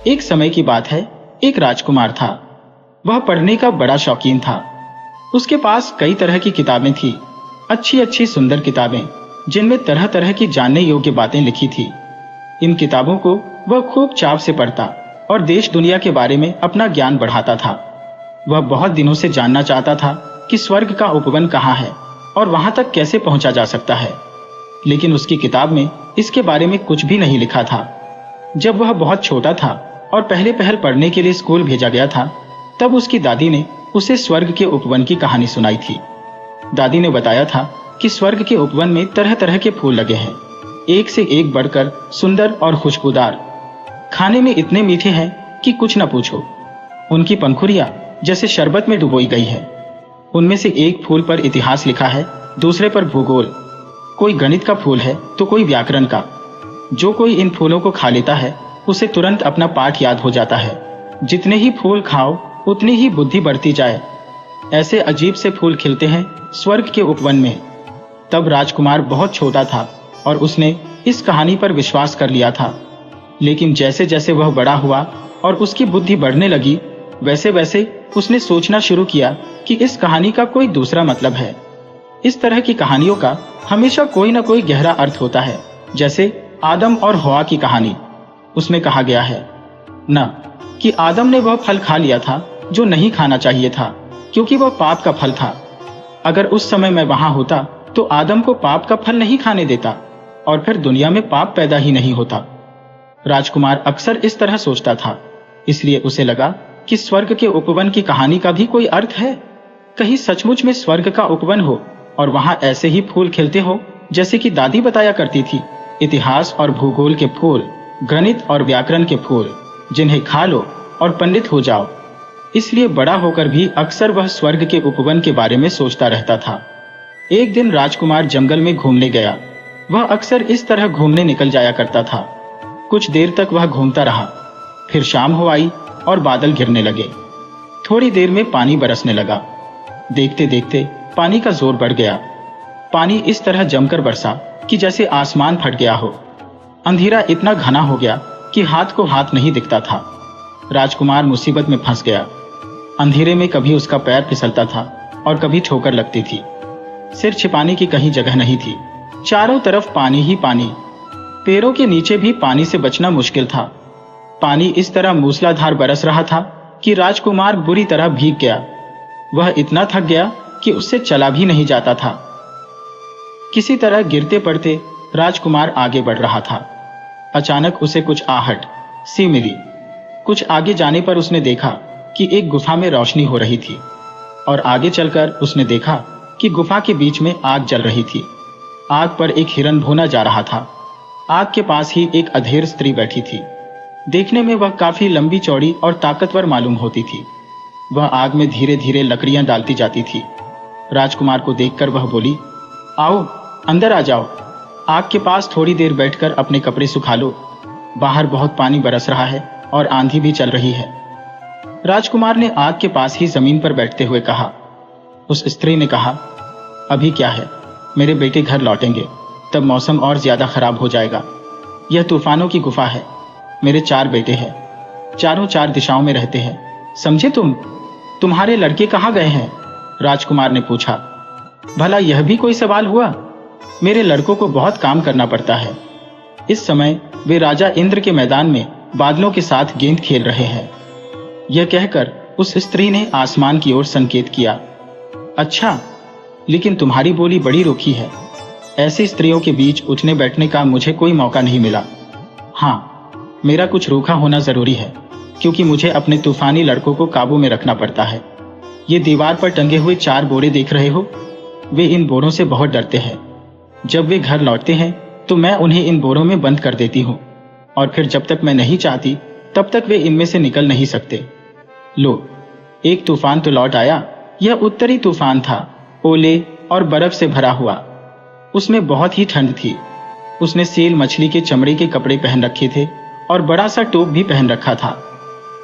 एक समय की बात है, एक राजकुमार था। वह पढ़ने का बड़ा शौकीन था। उसके पास कई तरह की किताबें थी, अच्छी अच्छी सुंदर किताबें, जिनमें तरह तरह की जानने योग्य बातें लिखी थी। इन किताबों को वह खूब चाव से पढ़ता और देश दुनिया के बारे में अपना ज्ञान बढ़ाता था। वह बहुत दिनों से जानना चाहता था कि स्वर्ग का उपवन कहाँ है और वहां तक कैसे पहुंचा जा सकता है, लेकिन उसकी किताब में इसके बारे में कुछ भी नहीं लिखा था। जब वह बहुत छोटा था और पहले पहल पढ़ने के लिए स्कूल भेजा गया था, तब उसकी दादी ने उसे स्वर्ग के उपवन की कहानी सुनाई थी। दादी ने बताया था कि स्वर्ग के उपवन में तरह तरह के फूल लगे हैं, एक से एक बढ़कर सुंदर और खुशबूदार। खाने में इतने मीठे हैं कि कुछ न पूछो। उनकी पंखुड़ियां जैसे शरबत में डुबोई गई है। उनमें से एक फूल पर इतिहास लिखा है, दूसरे पर भूगोल। कोई गणित का फूल है तो कोई व्याकरण का। जो कोई इन फूलों को खा लेता है उसे तुरंत अपना पाठ याद हो जाता है। जितने ही फूल खाओ उतनी ही बुद्धि बढ़ती जाए। ऐसे अजीब से फूल खिलते हैं स्वर्ग के उपवन में। तब राजकुमार बहुत छोटा था और उसने इस कहानी पर विश्वास कर लिया था। लेकिन जैसे जैसे वह बड़ा हुआ और उसकी बुद्धि बढ़ने लगी, वैसे वैसे उसने सोचना शुरू किया कि इस कहानी का कोई दूसरा मतलब है। इस तरह की कहानियों का हमेशा कोई न कोई गहरा अर्थ होता है। जैसे आदम और हवा की कहानी। उसमें कहा गया है न कि आदम ने वह फल खा लिया था जो नहीं खाना चाहिए था, क्योंकि वह पाप का फल था। अगर उस समय मैं वहां होता तो आदम को पाप का फल नहीं खाने देता और फिर दुनिया में पाप पैदा ही नहीं होता। राजकुमार अक्सर इस तरह सोचता था, इसलिए उसे लगा कि स्वर्ग के उपवन की कहानी का भी कोई अर्थ है। कहीं सचमुच में स्वर्ग का उपवन हो और वहां ऐसे ही फूल खिलते हो जैसे कि दादी बताया करती थी। इतिहास और भूगोल के फूल, गणित और व्याकरण के फूल, जिन्हें खा लो और पंडित हो जाओ। इसलिए बड़ा होकर भी अक्सर वह स्वर्ग के उपवन के बारे में सोचता रहता था। एक दिन राजकुमार जंगल में घूमने गया। वह अक्सर इस तरह घूमने निकल जाया करता था। कुछ देर तक वह घूमता रहा, फिर शाम हो आई और बादल घिरने लगे। थोड़ी देर में पानी बरसने लगा। देखते देखते पानी का जोर बढ़ गया। पानी इस तरह जमकर बरसा कि जैसे आसमान फट गया हो। अंधेरा इतना घना हो गया कि हाथ को हाथ नहीं दिखता था। राजकुमार मुसीबत में फंस गया। अंधेरे में कभी उसका पैर फिसलता था और कभी ठोकर लगती थी। सिर छिपाने की कहीं जगह नहीं थी। चारों तरफ पानी ही पानी। पैरों के नीचे भी पानी से बचना मुश्किल था। पानी इस तरह मूसलाधार बरस रहा था कि राजकुमार बुरी तरह भीग गया। वह इतना थक गया कि उससे चला भी नहीं जाता था। किसी तरह गिरते पड़ते राजकुमार आगे बढ़ रहा था। अचानक उसे कुछ आहट सी मिली। कुछ आगे जाने पर उसने देखा कि एक गुफा में रोशनी हो रही थी और आगे चलकर उसने देखा कि गुफा के बीच में आग जल रही थी। आग पर एक हिरन भूना जा रहा था। आग के पास ही एक अधेड़ स्त्री बैठी थी। देखने में वह काफी लंबी चौड़ी और ताकतवर मालूम होती थी। वह आग में धीरे धीरे लकड़ियां डालती जाती थी। राजकुमार को देखकर वह बोली, आओ अंदर आ जाओ। आग के पास थोड़ी देर बैठकर अपने कपड़े सुखा लो। बाहर बहुत पानी बरस रहा है और आंधी भी चल रही है। राजकुमार ने आग के पास ही जमीन पर बैठते हुए कहा। उस स्त्री ने कहा, अभी क्या है, मेरे बेटे घर लौटेंगे, तब मौसम और ज्यादा खराब हो जाएगा। यह तूफानों की गुफा है। मेरे 4 बेटे हैं, चारों 4 दिशाओं में रहते हैं, समझे तुम? तुम्हारे लड़के कहाँ गए हैं? राजकुमार ने पूछा। भला यह भी कोई सवाल हुआ? मेरे लड़कों को बहुत काम करना पड़ता है। इस समय वे राजा इंद्र के मैदान में बादलों के साथ गेंद खेल रहे हैं। यह कहकर उस स्त्री ने आसमान की ओर संकेत किया। अच्छा, लेकिन तुम्हारी बोली बड़ी रूखी है। ऐसी स्त्रियों के बीच उठने बैठने का मुझे कोई मौका नहीं मिला। हाँ, मेरा कुछ रूखा होना जरूरी है, क्योंकि मुझे अपने तूफानी लड़कों को काबू में रखना पड़ता है। ये दीवार पर टंगे हुए 4 बोरे देख रहे हो? वे इन बोरों से बहुत डरते हैं। जब वे घर लौटते हैं तो मैं उन्हें इन बोरों में बंद कर देती हूँ और फिर जब तक मैं नहीं चाहती तब तक वे इनमें से निकल नहीं सकते। लो, एक तूफान तो लौट आया। यह उत्तरी तूफान था, ओले और बर्फ से भरा हुआ। उसमें बहुत ही ठंड थी। उसने सील मछली के चमड़े के कपड़े पहन रखे थे और बड़ा सा टोप भी पहन रखा था।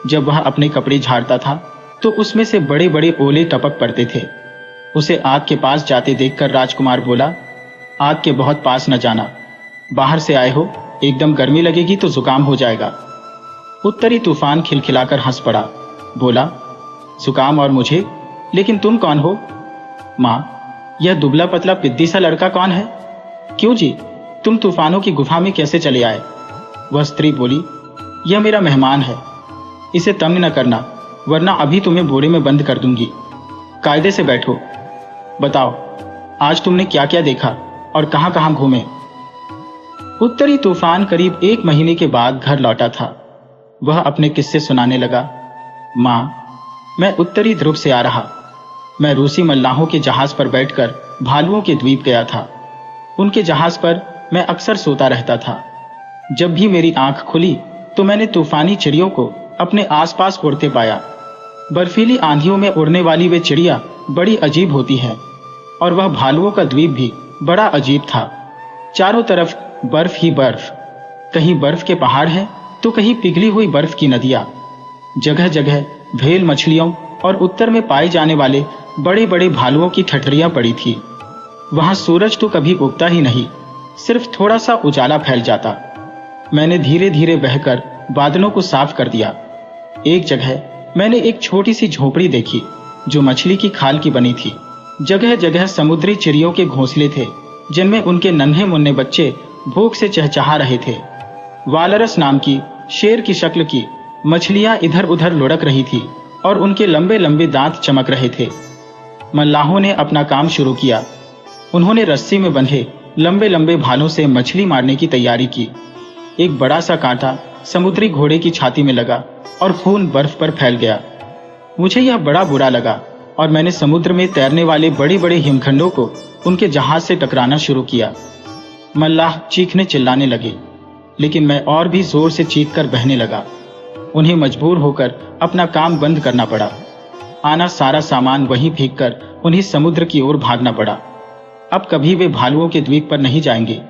जब वह अपने कपड़े झाड़ता था तो उसमें से बड़े बड़े ओले टपक पड़ते थे। उसे आग के पास जाते देखकर राजकुमार बोला, आग के बहुत पास न जाना। बाहर से आए हो, एकदम गर्मी लगेगी तो जुकाम हो जाएगा। उत्तरी तूफान खिलखिलाकर हंस पड़ा। बोला, जुकाम और मुझे, लेकिन तुम कौन हो? माँ, यह दुबला पतला पिद्दी सा लड़का कौन है? क्यों जी, तुम तूफानों की गुफा में कैसे चले आए? वह स्त्री बोली, यह मेरा मेहमान है, इसे तंग न करना, वरना अभी तुम्हें बोरे में बंद कर दूंगी। कायदे से बैठो। बताओ, आज तुमने क्या क्या देखा और कहां कहां घूमे? उत्तरी तूफान करीब 1 महीने के बाद घर लौटा था। वह अपने किस्से सुनाने लगा। माँ, मैं उत्तरी ध्रुव से आ रहा। मैं रूसी मल्लाहों के जहाज पर बैठकर भालुओं के द्वीप गया था। उनके जहाज पर मैं अक्सर सोता रहता था। जब भी मेरी आंख खुली तो मैंने तूफानी चिड़ियों को अपने आसपास उड़ते पाया। बर्फीली आंधियों में उड़ने वाली वे चिड़िया बड़ी अजीब होती हैं, और वह भालुओं का द्वीप भी बड़ा अजीब था। चारों तरफ बर्फ ही बर्फ, कहीं बर्फ के पहाड़ हैं तो कहीं पिघली हुई बर्फ की नदियां। जगह जगह भेल मछलियों और उत्तर में पाए जाने वाले बड़े बड़े भालुओं की ठठरियां पड़ी थी। वहां सूरज तो कभी उगता ही नहीं, सिर्फ थोड़ा सा उजाला फैल जाता। मैंने धीरे धीरे बहकर बादलों को साफ कर दिया। एक जगह मैंने एक छोटी सी झोपड़ी देखी जो मछली की खाल की बनी थी। जगह जगह समुद्री चिड़ियों के घोंसले थे, जिनमें उनके नन्हे मुन्ने बच्चे भूख से चहचहा रहे थे। वालरस नाम की शेर की शक्ल की मछलियां इधर उधर लुढ़क रही थी और उनके लंबे लंबे दांत चमक रहे थे। मल्लाहों ने अपना काम शुरू किया। उन्होंने रस्सी में बंधे लंबे लंबे भालों से मछली मारने की तैयारी की। एक बड़ा सा कांटा समुद्री घोड़े की छाती में लगा और खून बर्फ पर फैल गया। मुझे यह बड़ा बुरा लगा और मैंने समुद्र में तैरने वाले बड़े बड़े हिमखंडों को उनके जहाज से टकराना शुरू किया। मल्लाह चीखने चिल्लाने लगे, लेकिन मैं और भी जोर से चीखकर बहने लगा। उन्हें मजबूर होकर अपना काम बंद करना पड़ा। आना सारा सामान वहीं फेंक कर उन्हें समुद्र की ओर भागना पड़ा। अब कभी वे भालुओं के द्वीप पर नहीं जाएंगे।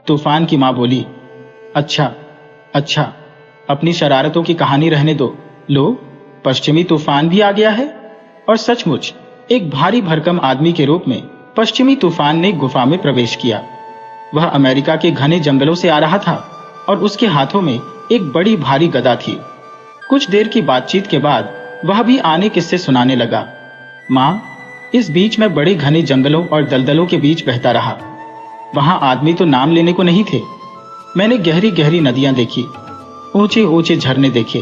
तूफान की माँ बोली, अच्छा अच्छा, अपनी शरारतों की कहानी रहने दो। लो, पश्चिमी तूफान भी आ गया है। और सचमुच एक भारी भरकम आदमी के रूप में पश्चिमी तूफान ने गुफा में प्रवेश किया। वह अमेरिका के घने जंगलों से आ रहा था और उसके हाथों में एक बड़ी भारी गदा थी। कुछ देर की बातचीत के बाद वह भी आने किस्से सुनाने लगा। माँ, इस बीच में बड़े घने जंगलों और दलदलों के बीच बहता रहा। वहां आदमी तो नाम लेने को नहीं थे। मैंने गहरी गहरी नदियां देखी, ऊंचे ऊंचे झरने देखे।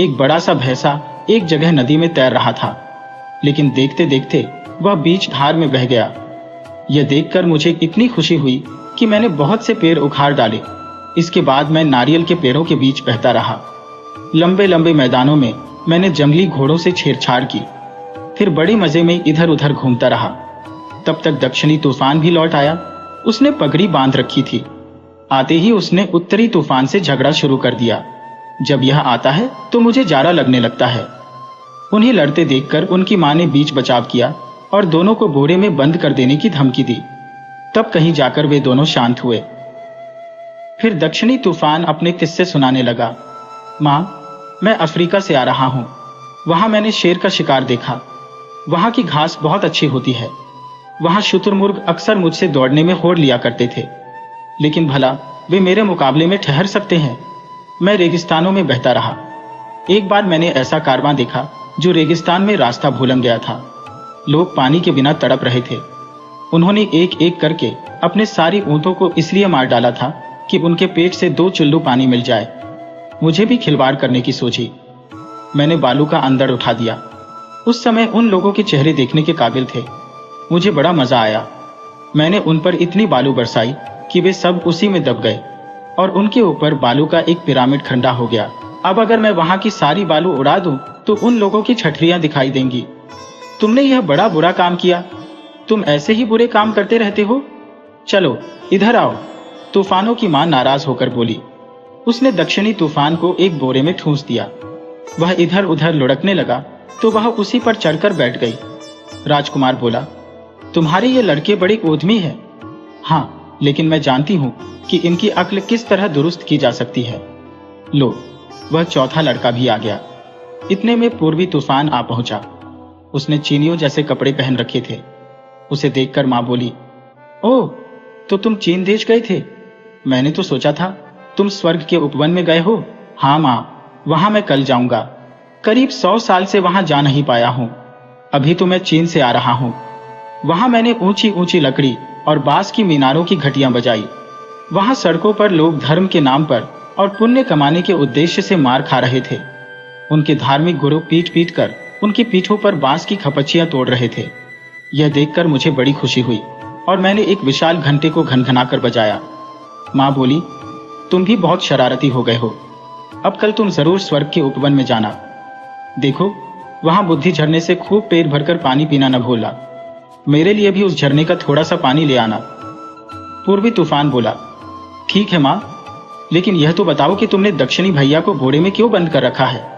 एक बड़ा सा भैंसा एक जगह नदी में तैर रहा था, लेकिन देखते देखते वह बीच धार में बह गया। यह देखकर मुझे इतनी खुशी हुई कि मैंने बहुत से पेड़ उखाड़ डाले। इसके बाद मैं नारियल के पेड़ों के बीच बहता रहा। लंबे लंबे मैदानों में मैंने जंगली घोड़ों से छेड़छाड़ की, फिर बड़े मजे में इधर उधर घूमता रहा। तब तक दक्षिणी तूफान भी लौट आया। उसने पगड़ी बांध रखी थी। आते ही उसने उत्तरी तूफान से झगड़ा शुरू कर दिया। जब यह आता है तो मुझे जाड़ा लगने लगता है। उन्हें लड़ते देखकर उनकी मां ने बीच बचाव किया और दोनों को बोरे में बंद कर देने की धमकी दी। तब कहीं जाकर वे दोनों शांत हुए। फिर दक्षिणी तूफान अपने किस्से सुनाने लगा। मां, मैं अफ्रीका से आ रहा हूं। वहां मैंने शेर का शिकार देखा। वहां की घास बहुत अच्छी होती है। वहां शुतुरमुर्ग अक्सर मुझसे दौड़ने में होड़ लिया करते थे, लेकिन भला वे मेरे मुकाबले में ठहर सकते हैं? मैं रेगिस्तानों में बहता रहा। एक बार मैंने ऐसा कारवां देखा जो रेगिस्तान में रास्ता भूल गया था। लोग पानी के बिना तड़प रहे थे। उन्होंने एक एक करके अपने सारे ऊंटों को इसलिए मार डाला था कि उनके पेट से 2 चुल्लू पानी मिल जाए। मुझे भी खिलवाड़ करने की सोची। मैंने बालू का अंदर उठा दिया। उस समय उन लोगों के चेहरे देखने के काबिल थे। मुझे बड़ा मजा आया। मैंने उन पर इतनी बालू बरसाई कि वे सब उसी में दब गए और उनके ऊपर बालू का एक पिरामिड खंडा हो गया। अब अगर मैं वहां की सारी बालू उड़ा दूं तो उन लोगों की ठठरियां दिखाई देंगी। तुमने यह बड़ा बुरा काम किया। तुम ऐसे ही बुरे काम करते रहते हो। चलो इधर आओ। तूफानों की मां नाराज होकर बोली। उसने दक्षिणी तूफान को एक बोरे में ठूंस दिया। वह इधर उधर लुढ़कने लगा तो वह उसी पर चढ़कर बैठ गई। राजकुमार बोला, तुम्हारे ये लड़के बड़े उद्यमी हैं। हाँ, लेकिन मैं जानती हूं कि इनकी अक्ल किस तरह दुरुस्त की जा सकती है। लो, वह चौथा लड़का भी आ गया। इतने में पूर्वी तूफान आ पहुंचा। उसने चीनियों जैसे कपड़े पहन रखे थे। उसे देखकर मां बोली, ओह, तो तुम चीन देश गए थे। मैंने तो सोचा था तुम स्वर्ग के उपवन में गए हो। हाँ मां, वहां मैं कल जाऊंगा। करीब 100 साल से वहां जा नहीं पाया हूं। अभी तो मैं चीन से आ रहा हूं। वहां मैंने ऊंची ऊंची लकड़ी और बांस की मीनारों की घंटियां बजाई। वहां सड़कों पर लोग धर्म के नाम पर और पुण्य कमाने के उद्देश्य से मार खा रहे थे। उनके धार्मिक गुरु पीट पीट कर उनकी पीठों पर बांस की खपच्चियां तोड़ रहे थे। यह देखकर मुझे बड़ी खुशी हुई और मैंने एक विशाल घंटे को घनघनाकर बजाया। माँ बोली, तुम भी बहुत शरारती हो गए हो। अब कल तुम जरूर स्वर्ग के उपवन में जाना। देखो, वहां बुद्धि झरने से खूब पेट भरकर पानी पीना न भूलना। मेरे लिए भी उस झरने का थोड़ा सा पानी ले आना। पूर्वी तूफान बोला, ठीक है माँ, लेकिन यह तो बताओ कि तुमने दक्षिणी भैया को घोड़े में क्यों बंद कर रखा है?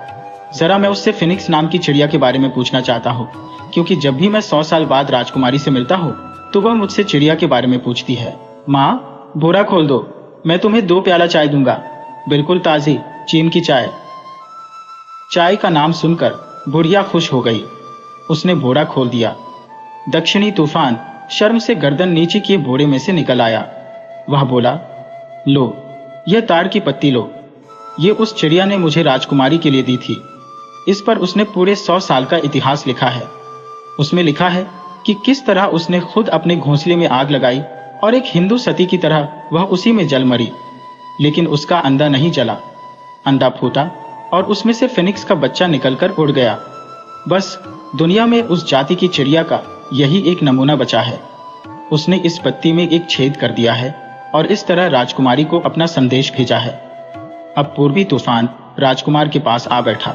जरा मैं उससे फिनिक्स नाम की चिड़िया के बारे में पूछना चाहता हूँ, क्योंकि जब भी मैं 100 साल बाद राजकुमारी से मिलता हूँ तो वह मुझसे चिड़िया के बारे में पूछती है। माँ, बोरा खोल दो, मैं तुम्हें 2 प्याला चाय दूंगा, बिल्कुल ताजी चीन की चाय। चाय का नाम सुनकर बुढ़िया खुश हो गई। उसने बोरा खोल दिया। दक्षिणी तूफान शर्म से गर्दन नीचे किए बोरे में से निकल आया। वह बोला, लो, यह ताड़ की पत्ती लो। ये उस चिड़िया ने मुझे राजकुमारी के लिए दी थी। इस पर उसने पूरे 100 साल का इतिहास लिखा है। उसमें लिखा है कि किस तरह उसने खुद अपने घोंसले में आग लगाई और एक हिंदू सती की तरह वह उसी में जल मरी, लेकिन उसका अंडा नहीं जला। अंडा फूटा और उसमें से फिनिक्स का बच्चा निकलकर उड़ गया। बस दुनिया में उस जाति की चिड़िया का यही एक नमूना बचा है। उसने इस पत्ती में एक छेद कर दिया है और इस तरह राजकुमारी को अपना संदेश भेजा है। अब पूर्वी तूफान राजकुमार के पास आ बैठा।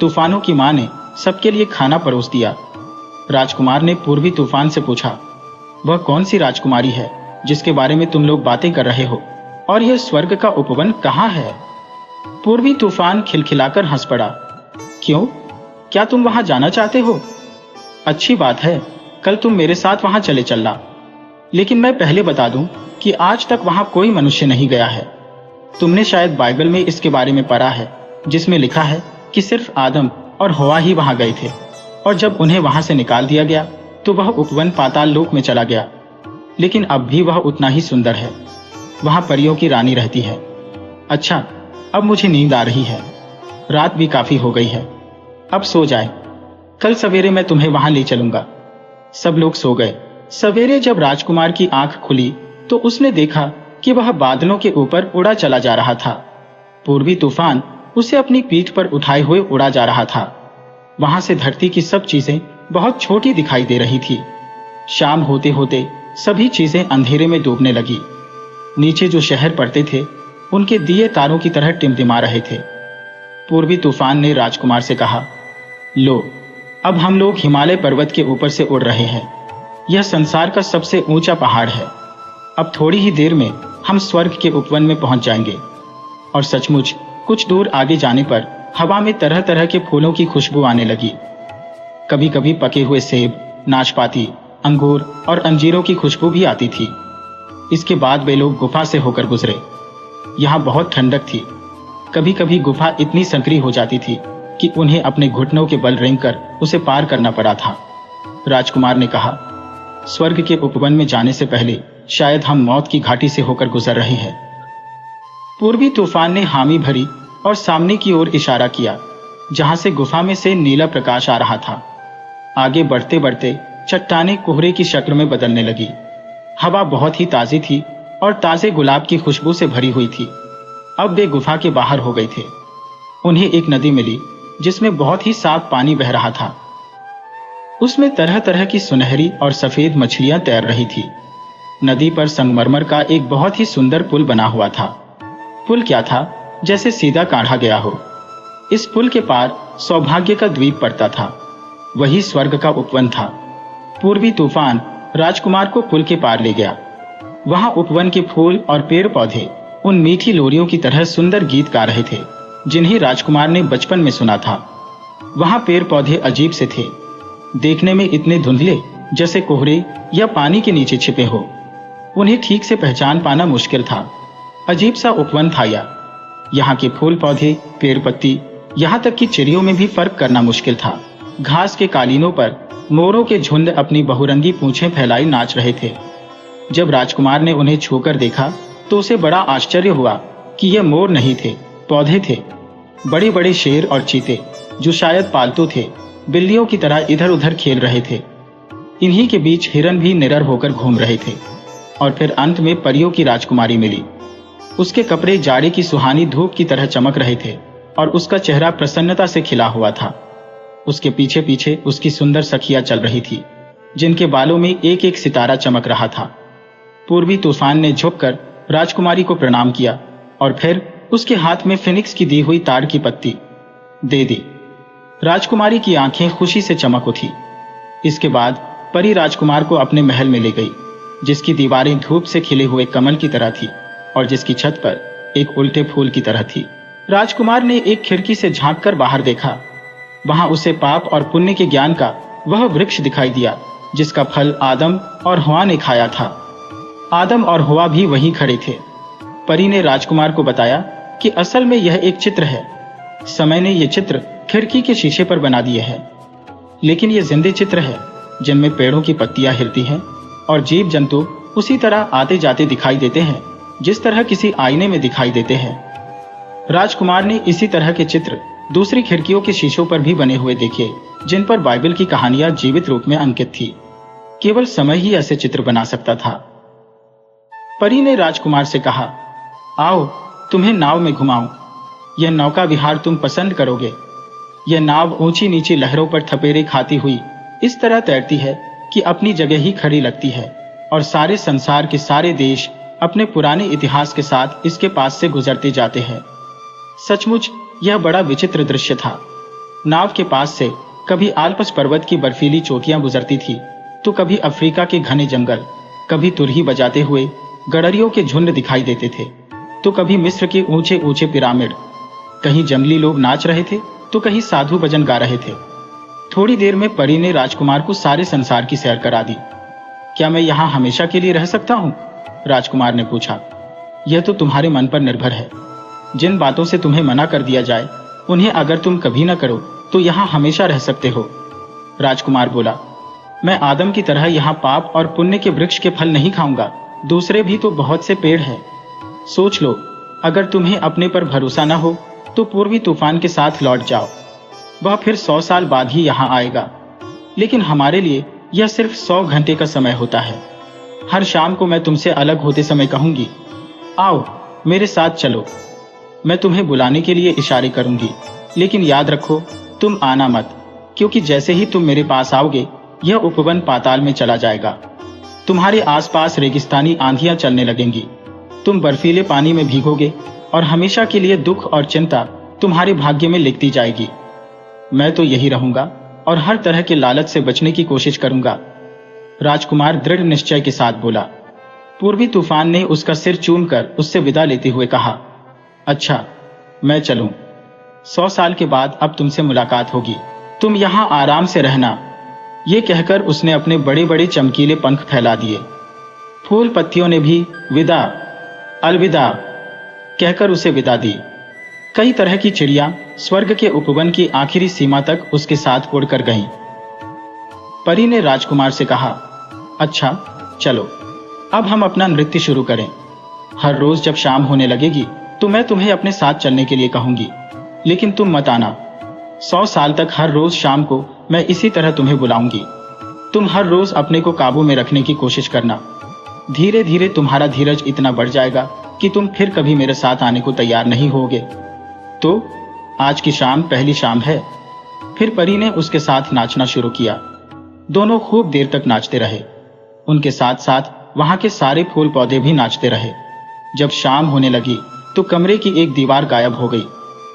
तूफानों की मां ने सबके लिए खाना परोस दिया। राजकुमार ने पूर्वी तूफान से पूछा, वह कौन सी राजकुमारी है जिसके बारे में तुम लोग बातें कर रहे हो, और यह स्वर्ग का उपवन कहाँ है? पूर्वी तूफान खिलखिलाकर हंस पड़ा। क्यों, क्या तुम वहां जाना चाहते हो? अच्छी बात है, कल तुम मेरे साथ वहां चले चलना। लेकिन मैं पहले बता दूं कि आज तक वहां कोई मनुष्य नहीं गया है। तुमने शायद बाइबल में इसके बारे में पढ़ा है, जिसमें लिखा है कि सिर्फ आदम और हवा ही वहां गए थे, और जब उन्हें वहां से निकाल दिया गया तो वह उपवन पाताल लोक में चला गया। लेकिन अब भी वह उतना ही सुंदर है। वहां परियों की रानी रहती है। अच्छा, अब मुझे नींद आ रही है। रात भी काफी हो गई है। अब सो जाए। कल सवेरे मैं तुम्हें वहां ले चलूंगा। सब लोग सो गए। सवेरे जब राजकुमार की आंख खुली तो उसने देखा कि वह बादलों के ऊपर उड़ा चला जा रहा था। पूर्वी तूफान उसे अपनी पीठ पर उठाए हुए उड़ा जा रहा था। वहां से धरती की सब चीजें बहुत छोटी दिखाई दे रही थी। शाम होते होते सभी चीजें अंधेरे में डूबने लगी। नीचे जो शहर पड़ते थे उनके दिए तारों की तरह टिमटिमा रहे थे। पूर्वी तूफान ने राजकुमार से कहा, लो, अब हम लोग हिमालय पर्वत के ऊपर से उड़ रहे हैं। यह संसार का सबसे ऊंचा पहाड़ है। अब थोड़ी ही देर में हम स्वर्ग के उपवन में पहुंच जाएंगे। और सचमुच कुछ दूर आगे जाने पर हवा में तरह तरह के फूलों की खुशबू आने लगी। कभी कभी पके हुए सेब, नाशपाती, अंगूर और अंजीरों की खुशबू भी आती थी। इसके बाद वे लोग गुफा से होकर गुजरे। यहाँ बहुत ठंडक थी। कभी कभी गुफा इतनी संकरी हो जाती थी कि उन्हें अपने घुटनों के बल रेंगकर उसे पार करना पड़ा था। राजकुमार ने कहा, स्वर्ग के उपवन में जाने से पहले शायद हम मौत की घाटी से होकर गुजर रहे हैं। पूर्वी तूफान ने हामी भरी और सामने की ओर इशारा किया, जहां से गुफा में से नीला प्रकाश आ रहा था। आगे बढ़ते बढ़ते चट्टानें कोहरे की शक्ल में बदलने लगी। हवा बहुत ही ताजी थी और ताजे गुलाब की खुशबू से भरी हुई थी। अब वे गुफा के बाहर हो गए थे। उन्हें एक नदी मिली जिसमें बहुत ही साफ पानी बह रहा था। उसमें तरह तरह की सुनहरी और सफेद मछलियां तैर रही थी। नदी पर संगमरमर का एक बहुत ही सुंदर पुल बना हुआ था। पुल क्या था, जैसे सीधा काढ़ा गया हो। इस पुल के पार सौभाग्य का द्वीप पड़ता था। वही स्वर्ग का उपवन था। पूर्वी तूफान राजकुमार को पुल के पार ले गया। वहां उपवन के फूल और पेड़ पौधे उन मीठी लोरियों की तरह सुंदर गीत गा रहे थे, जिन्हें राजकुमार ने बचपन में सुना था। वहां पेड़ पौधे अजीब से थे, देखने में इतने धुंधले जैसे कोहरे या पानी के नीचे छिपे हो। उन्हें ठीक से पहचान पाना मुश्किल था। अजीब सा उपवन था यह। यहाँ के फूल पौधे, पेड़ पत्ती, यहाँ तक कि चिड़ियों में भी फर्क करना मुश्किल था। घास के कालीनों पर मोरों के झुंड अपनी बहुरंगी पूंछें फैलाई नाच रहे थे। जब राजकुमार ने उन्हें छूकर देखा तो उसे बड़ा आश्चर्य हुआ कि यह मोर नहीं थे, पौधे थे। बड़े बड़े शेर और चीते, जो शायद पालतू थे, बिल्लियों की तरह इधर उधर खेल रहे थे। इन्हीं के बीच हिरन भी निडर होकर घूम रहे थे। और फिर अंत में परियों की राजकुमारी मिली। उसके कपड़े जाड़े की सुहानी धूप की तरह चमक रहे थे और उसका चेहरा प्रसन्नता से खिला हुआ था। उसके पीछे पीछे उसकी सुंदर सखियां चल रही थी, जिनके बालों में एक एक सितारा चमक रहा था। पूर्वी तूफान ने झुककर राजकुमारी को प्रणाम किया और फिर उसके हाथ में फिनिक्स की दी हुई ताड़ की पत्ती दे दी। राजकुमारी की आंखें खुशी से चमक उठी। इसके बाद परी राजकुमार को अपने महल में ले गई, जिसकी दीवारें धूप से खिले हुए कमल की तरह थी और जिसकी छत पर एक उल्टे फूल की तरह थी। राजकुमार ने एक खिड़की से झांककर बाहर देखा। वहां उसे पाप और पुण्य के ज्ञान का वह वृक्ष दिखाई दिया, जिसका फल आदम और हवा ने खाया था। आदम और हवा भी वहीं खड़े थे। परी ने राजकुमार को बताया कि असल में यह एक चित्र है। समय ने यह चित्र खिड़की के शीशे पर बना दिए है, लेकिन ये जिंदे चित्र है, जिनमें पेड़ों की पत्तियां हिलती हैं और जीव जंतु उसी तरह आते जाते दिखाई देते हैं, जिस तरह किसी आईने में दिखाई देते हैं। राजकुमार ने इसी तरह के चित्र दूसरी खिड़कियों के शीशों पर भी बने हुए देखे, जिन पर बाइबल की कहानियां जीवित रूप में अंकित थी। केवल समय ही ऐसे चित्र बना सकता था। परी ने राजकुमार से कहा, आओ तुम्हें नाव में घुमाऊं। यह नौका विहार तुम पसंद करोगे। यह नाव ऊंची नीची लहरों पर थपेरे खाती हुई इस तरह तैरती है कि अपनी जगह ही खड़ी लगती है और सारे संसार के सारे देश अपने पुराने इतिहास के साथ इसके पास से गुजरते जाते हैं। सचमुच यह बड़ा विचित्र दृश्य था। नाव के पास से कभी आल्प्स पर्वत की बर्फीली चोटियां गुजरती थी, तो कभी अफ्रीका के घने जंगल, कभी तुरही बजाते हुए गडरियों के झुंड दिखाई देते थे, तो कभी मिस्र के ऊंचे ऊंचे पिरामिड। कहीं जंगली लोग नाच रहे थे, तो कहीं साधु भजन गा रहे थे। थोड़ी देर में परी ने राजकुमार को सारे संसार की सैर करा दी। क्या मैं यहाँ हमेशा के लिए रह सकता हूँ? राजकुमार ने पूछा। यह तो तुम्हारे मन पर निर्भर है। जिन बातों से तुम्हें मना कर दिया जाए, उन्हें अगर तुम कभी न करो तो यहाँ हमेशा रह सकते हो। राजकुमार बोला, मैं आदम की तरह यहाँ पाप और पुण्य के वृक्ष के फल नहीं खाऊंगा। दूसरे भी तो बहुत से पेड़ हैं। सोच लो, अगर तुम्हें अपने पर भरोसा न हो तो पूर्वी तूफान के साथ लौट जाओ। वह फिर 100 साल बाद ही यहाँ आएगा, लेकिन हमारे लिए यह सिर्फ 100 घंटे का समय होता है। हर शाम को मैं तुमसे अलग होते समय कहूंगी, आओ मेरे साथ चलो। मैं तुम्हें बुलाने के लिए इशारे करूंगी, लेकिन याद रखो तुम आना मत, क्योंकि जैसे ही तुम मेरे पास आओगे यह उपवन पाताल में चला जाएगा। तुम्हारे आसपास रेगिस्तानी आंधियां चलने लगेंगी। तुम बर्फीले पानी में भीगोगे और हमेशा के लिए दुख और चिंता तुम्हारे भाग्य में लिखती जाएगी। मैं तो यही रहूंगा और हर तरह के लालच से बचने की कोशिश करूंगा। राजकुमार दृढ़ निश्चय के साथ बोला। पूर्वी तूफान ने उसका सिर चूमकर उससे विदा लेते हुए कहा, अच्छा मैं चलूं। 100 साल के बाद अब तुमसे मुलाकात होगी। तुम यहाँ आराम से रहना। ये कहकर उसने अपने बड़े बड़े चमकीले पंख फैला दिए। फूल पत्तियों ने भी विदा, अलविदा कहकर उसे विदा दी। कई तरह की चिड़िया स्वर्ग के उपवन की आखिरी सीमा तक उसके साथ उड़कर गईं। परी ने राजकुमार से कहा, अच्छा चलो अब हम अपना नृत्य शुरू करें। हर रोज जब शाम होने लगेगी तो मैं तुम्हें अपने साथ चलने के लिए कहूंगी, लेकिन तुम मत आना। 100 साल तक हर रोज शाम को मैं इसी तरह तुम्हें बुलाऊंगी। तुम हर रोज अपने को काबू में रखने की कोशिश करना। धीरे धीरे तुम्हारा धीरज इतना बढ़ जाएगा कि तुम फिर कभी मेरे साथ आने को तैयार नहीं होगे। तो आज की शाम पहली शाम है। फिर परी ने उसके साथ नाचना शुरू किया। दोनों खूब देर तक नाचते रहे। उनके साथ साथ वहां के सारे फूल पौधे भी नाचते रहे। जब शाम होने लगी तो कमरे की एक दीवार गायब हो गई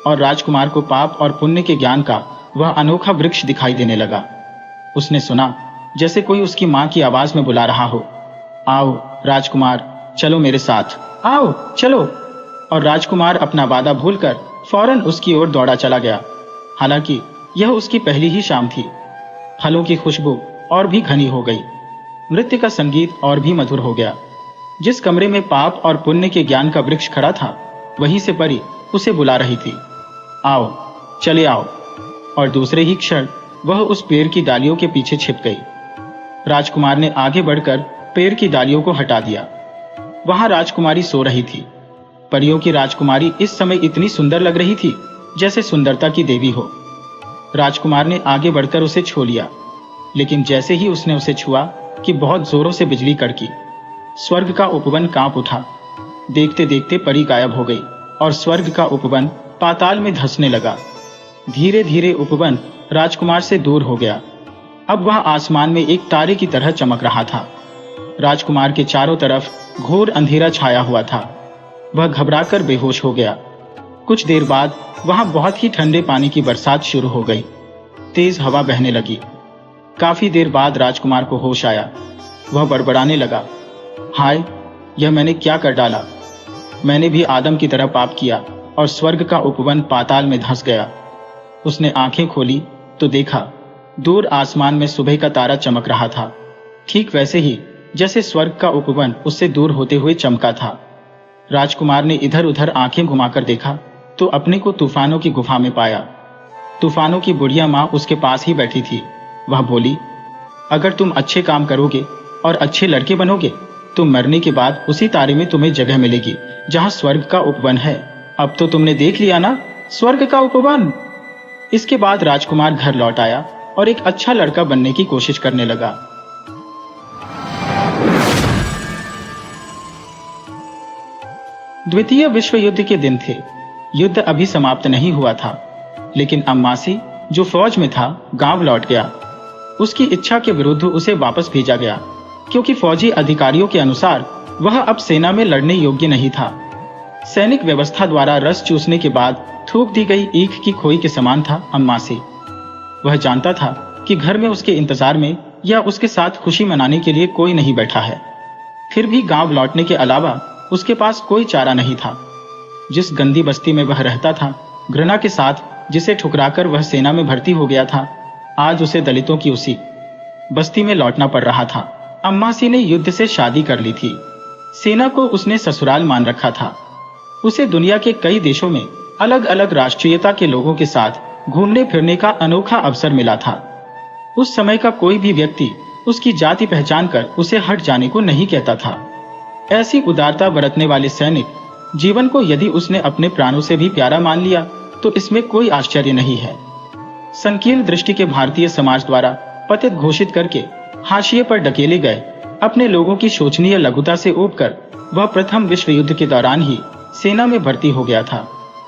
और राजकुमार को पाप और पुण्य के ज्ञान का वह अनोखा वृक्ष दिखाई देने लगा। उसने सुना जैसे कोई उसकी मां की आवाज में बुला रहा हो, आओ राजकुमार चलो मेरे साथ, आओ चलो। और राजकुमार अपना वादा भूलकर फौरन उसकी ओर दौड़ा चला गया। हालांकि यह उसकी पहली ही शाम थी। फलों की खुशबू और भी घनी हो गई। नृत्य का संगीत और भी मधुर हो गया। जिस कमरे में पाप और पुण्य के ज्ञान का वृक्ष खड़ा था, वहीं से परी उसे बुला रही थी, आओ चले आओ। और दूसरे ही क्षण वह उस पेड़ की डालियों के पीछे छिप गई। राजकुमार ने आगे बढ़कर पेड़ की डालियों को हटा दिया। वहां राजकुमारी सो रही थी। परियों की राजकुमारी इस समय इतनी सुंदर लग रही थी जैसे सुंदरता की देवी हो। राजकुमार ने आगे बढ़कर उसे छू लिया, लेकिन जैसे ही उसने उसे छुआ कि बहुत जोरों से बिजली कड़की। स्वर्ग का उपवन कांप उठा। देखते देखते परी गायब हो गई और स्वर्ग का उपवन पाताल में धंसने लगा। धीरे धीरे उपवन राजकुमार से दूर हो गया। अब वह आसमान में एक तारे की तरह चमक रहा था। राजकुमार के चारों तरफ घोर अंधेरा छाया हुआ था। वह घबराकर बेहोश हो गया। कुछ देर बाद वहां बहुत ही ठंडे पानी की बरसात शुरू हो गई। तेज हवा बहने लगी। काफी देर बाद राजकुमार को होश आया। वह बड़बड़ाने लगा, हाय, यह मैंने क्या कर डाला। मैंने भी आदम की तरह पाप किया और स्वर्ग का उपवन पाताल में धंस गया। उसने आंखें खोली तो देखा दूर आसमान में सुबह का तारा चमक रहा था, ठीक वैसे ही जैसे स्वर्ग का उपवन उससे दूर होते हुए चमका था। राजकुमार ने इधर उधर आंखें घुमाकर देखा तो अपने को तूफानों की गुफा में पाया। तूफानों की बुढ़िया माँ उसके पास ही बैठी थी। वह बोली, अगर तुम अच्छे काम करोगे और अच्छे लड़के बनोगे तो मरने के बाद उसी तारे में तुम्हें जगह मिलेगी जहां स्वर्ग का उपवन है। अब तो तुमने देख लिया ना, स्वर्ग का उपवन। इसके बाद राजकुमार घर लौट आया और एक अच्छा लड़का बनने की कोशिश करने लगा। द्वितीय विश्व युद्ध के दिन थे। युद्ध अभी समाप्त नहीं हुआ था, लेकिन अम्मासी जो फौज में था गांव लौट गया। उसकी इच्छा के विरुद्ध उसे वापस भेजा गया, क्योंकि फौजी अधिकारियों के अनुसार वह अब सेना में लड़ने योग्य नहीं था। सैनिक व्यवस्था द्वारा रस चूसने के बाद थूक दी गई ईख की खोई के समान था अम्मासी। वह जानता था कि घर में उसके इंतजार में या उसके साथ खुशी मनाने के लिए कोई नहीं बैठा है। फिर भी गांव लौटने के अलावा उसके पास कोई चारा नहीं था। जिस गंदी बस्ती में वह रहता था, घृणा के साथ जिसे ठुकराकर वह सेना में भर्ती हो गया था, आज उसे दलितों की उसी बस्ती में लौटना पड़ रहा था। अम्मासी ने युद्ध से शादी कर ली थी। सेना को उसने ससुराल मान रखा था। उसे दुनिया के कई देशों में अलग अलग राष्ट्रीयता के लोगों के साथ घूमने फिरने का अनोखा अवसर मिला था। उस समय का कोई भी व्यक्ति उसकी जाति पहचान कर उसे हट जाने को नहीं कहता था। ऐसी उदारता बरतने वाले सैनिक जीवन को यदि उसने अपने प्राणों से भी प्यारा मान लिया तो इसमें कोई आश्चर्य नहीं है। संकीर्ण दृष्टि के भारतीय समाज द्वारा पतित घोषित करके हाशिए पर ढकेले गए अपने लोगों की शोचनीय लघुता से ऊबकर वह प्रथम विश्व युद्ध के दौरान ही सेना में भर्ती हो गया था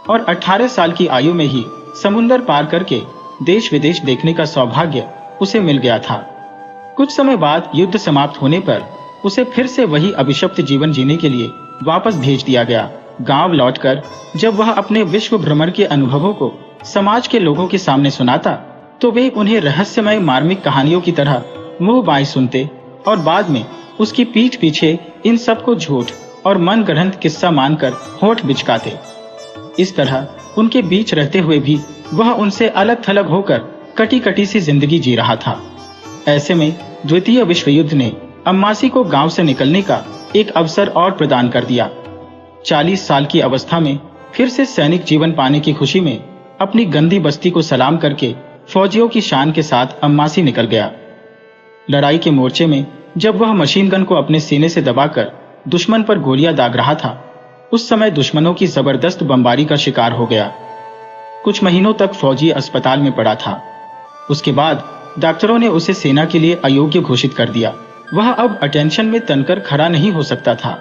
और 18 साल की आयु में ही समुंदर पार करके देश विदेश देखने का सौभाग्य उसे मिल गया था। कुछ समय बाद युद्ध समाप्त होने पर उसे फिर से वही अभिशप्त जीवन जीने के लिए वापस भेज दिया गया। गांव लौटकर जब वह अपने विश्व भ्रमण के अनुभवों को समाज के लोगों के सामने सुनाता तो वे उन्हें रहस्यमय मार्मिक कहानियों की तरह मुंह बाएं सुनते और बाद में उसकी पीठ पीछे इन सब को झूठ और मन गढ़ंत किस्सा मानकर होठ बिचकाते। इस तरह उनके बीच रहते हुए भी वह उनसे अलग थलग होकर कटी कटी सी जिंदगी जी रहा था। ऐसे में द्वितीय विश्व युद्ध ने अम्मासी को गांव से निकलने का एक अवसर और प्रदान कर दिया। 40 साल की अवस्था में फिर से सैनिक जीवन पाने की खुशी में अपनी गंदी बस्ती को सलाम करके फौजियों की शान के साथ अम्मासी निकल गया। लड़ाई के मोर्चे में जब वह मशीन गन को अपने सीने से दबाकर दुश्मन पर गोलियां दाग रहा था, उस समय दुश्मनों की जबरदस्त बमबारी का शिकार हो गया। कुछ महीनों तक फौजी अस्पताल में पड़ा था। उसके बाद डॉक्टरों ने उसे सेना के लिए अयोग्य घोषित कर दिया। वह अब अटेंशन में तनकर खड़ा नहीं हो सकता था।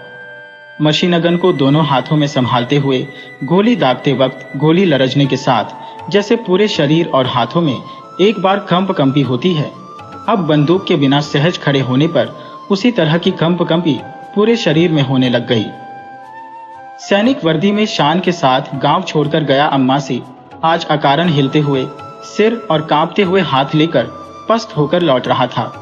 मशीन गन को दोनों हाथों में संभालते हुए गोली दागते वक्त गोली लरजने के साथ जैसे पूरे शरीर और हाथों में एक बार कंपी होती है, अब बंदूक के बिना सहज खड़े होने पर उसी तरह की कंपी पूरे शरीर में होने लग गई। सैनिक वर्दी में शान के साथ गांव छोड़कर गया अम्मासी आज अकारण हिलते हुए सिर और कांपते हुए हाथ लेकर पस्त होकर लौट रहा था।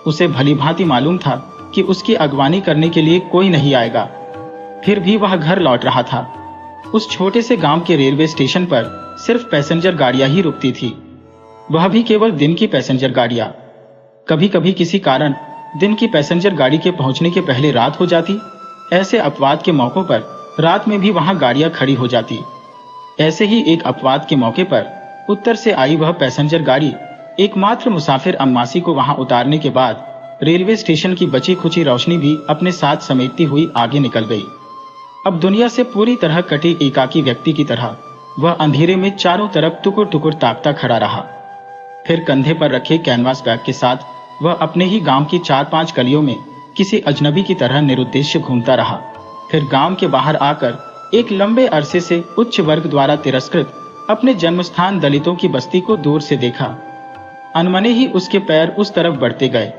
उसे भली भांति मालूम था कि उसकी अगवानी करने के लिए कोई नहीं आएगा। फिर भी वह घर लौट रहा था। उस छोटे से गांव के रेलवे स्टेशन पर सिर्फ पैसेंजर गाड़ियां ही रुकती थी, वह भी केवल दिन की पैसेंजर गाड़ियां। कभी कभी किसी कारण दिन की पैसेंजर गाड़ी के पहुंचने के पहले रात हो जाती। ऐसे अपवाद के मौकों पर रात में भी वहां गाड़ियां खड़ी हो जाती। ऐसे ही एक अपवाद के मौके पर उत्तर से आई वह पैसेंजर गाड़ी एकमात्र मुसाफिर अम्मासी को वहां उतारने के बाद रेलवे स्टेशन की बची खुची रोशनी भी अपने साथ समेटती हुई आगे निकल गई। अब दुनिया से पूरी तरह कटे एकाकी व्यक्ति की तरह वह अंधेरे में चारों तरफ टुकुर टुकुर ताकता खड़ा रहा। फिर कंधे पर रखे कैनवास बैग के साथ वह अपने ही गांव की 4-5 गलियों में किसी अजनबी की तरह निरुद्देश्य घूमता रहा। फिर गांव के बाहर आकर एक लंबे अरसे से उच्च वर्ग द्वारा तिरस्कृत अपने जन्मस्थान दलितों की बस्ती को दूर से देखा। अनमने ही उसके पैर उस तरफ बढ़ते गए।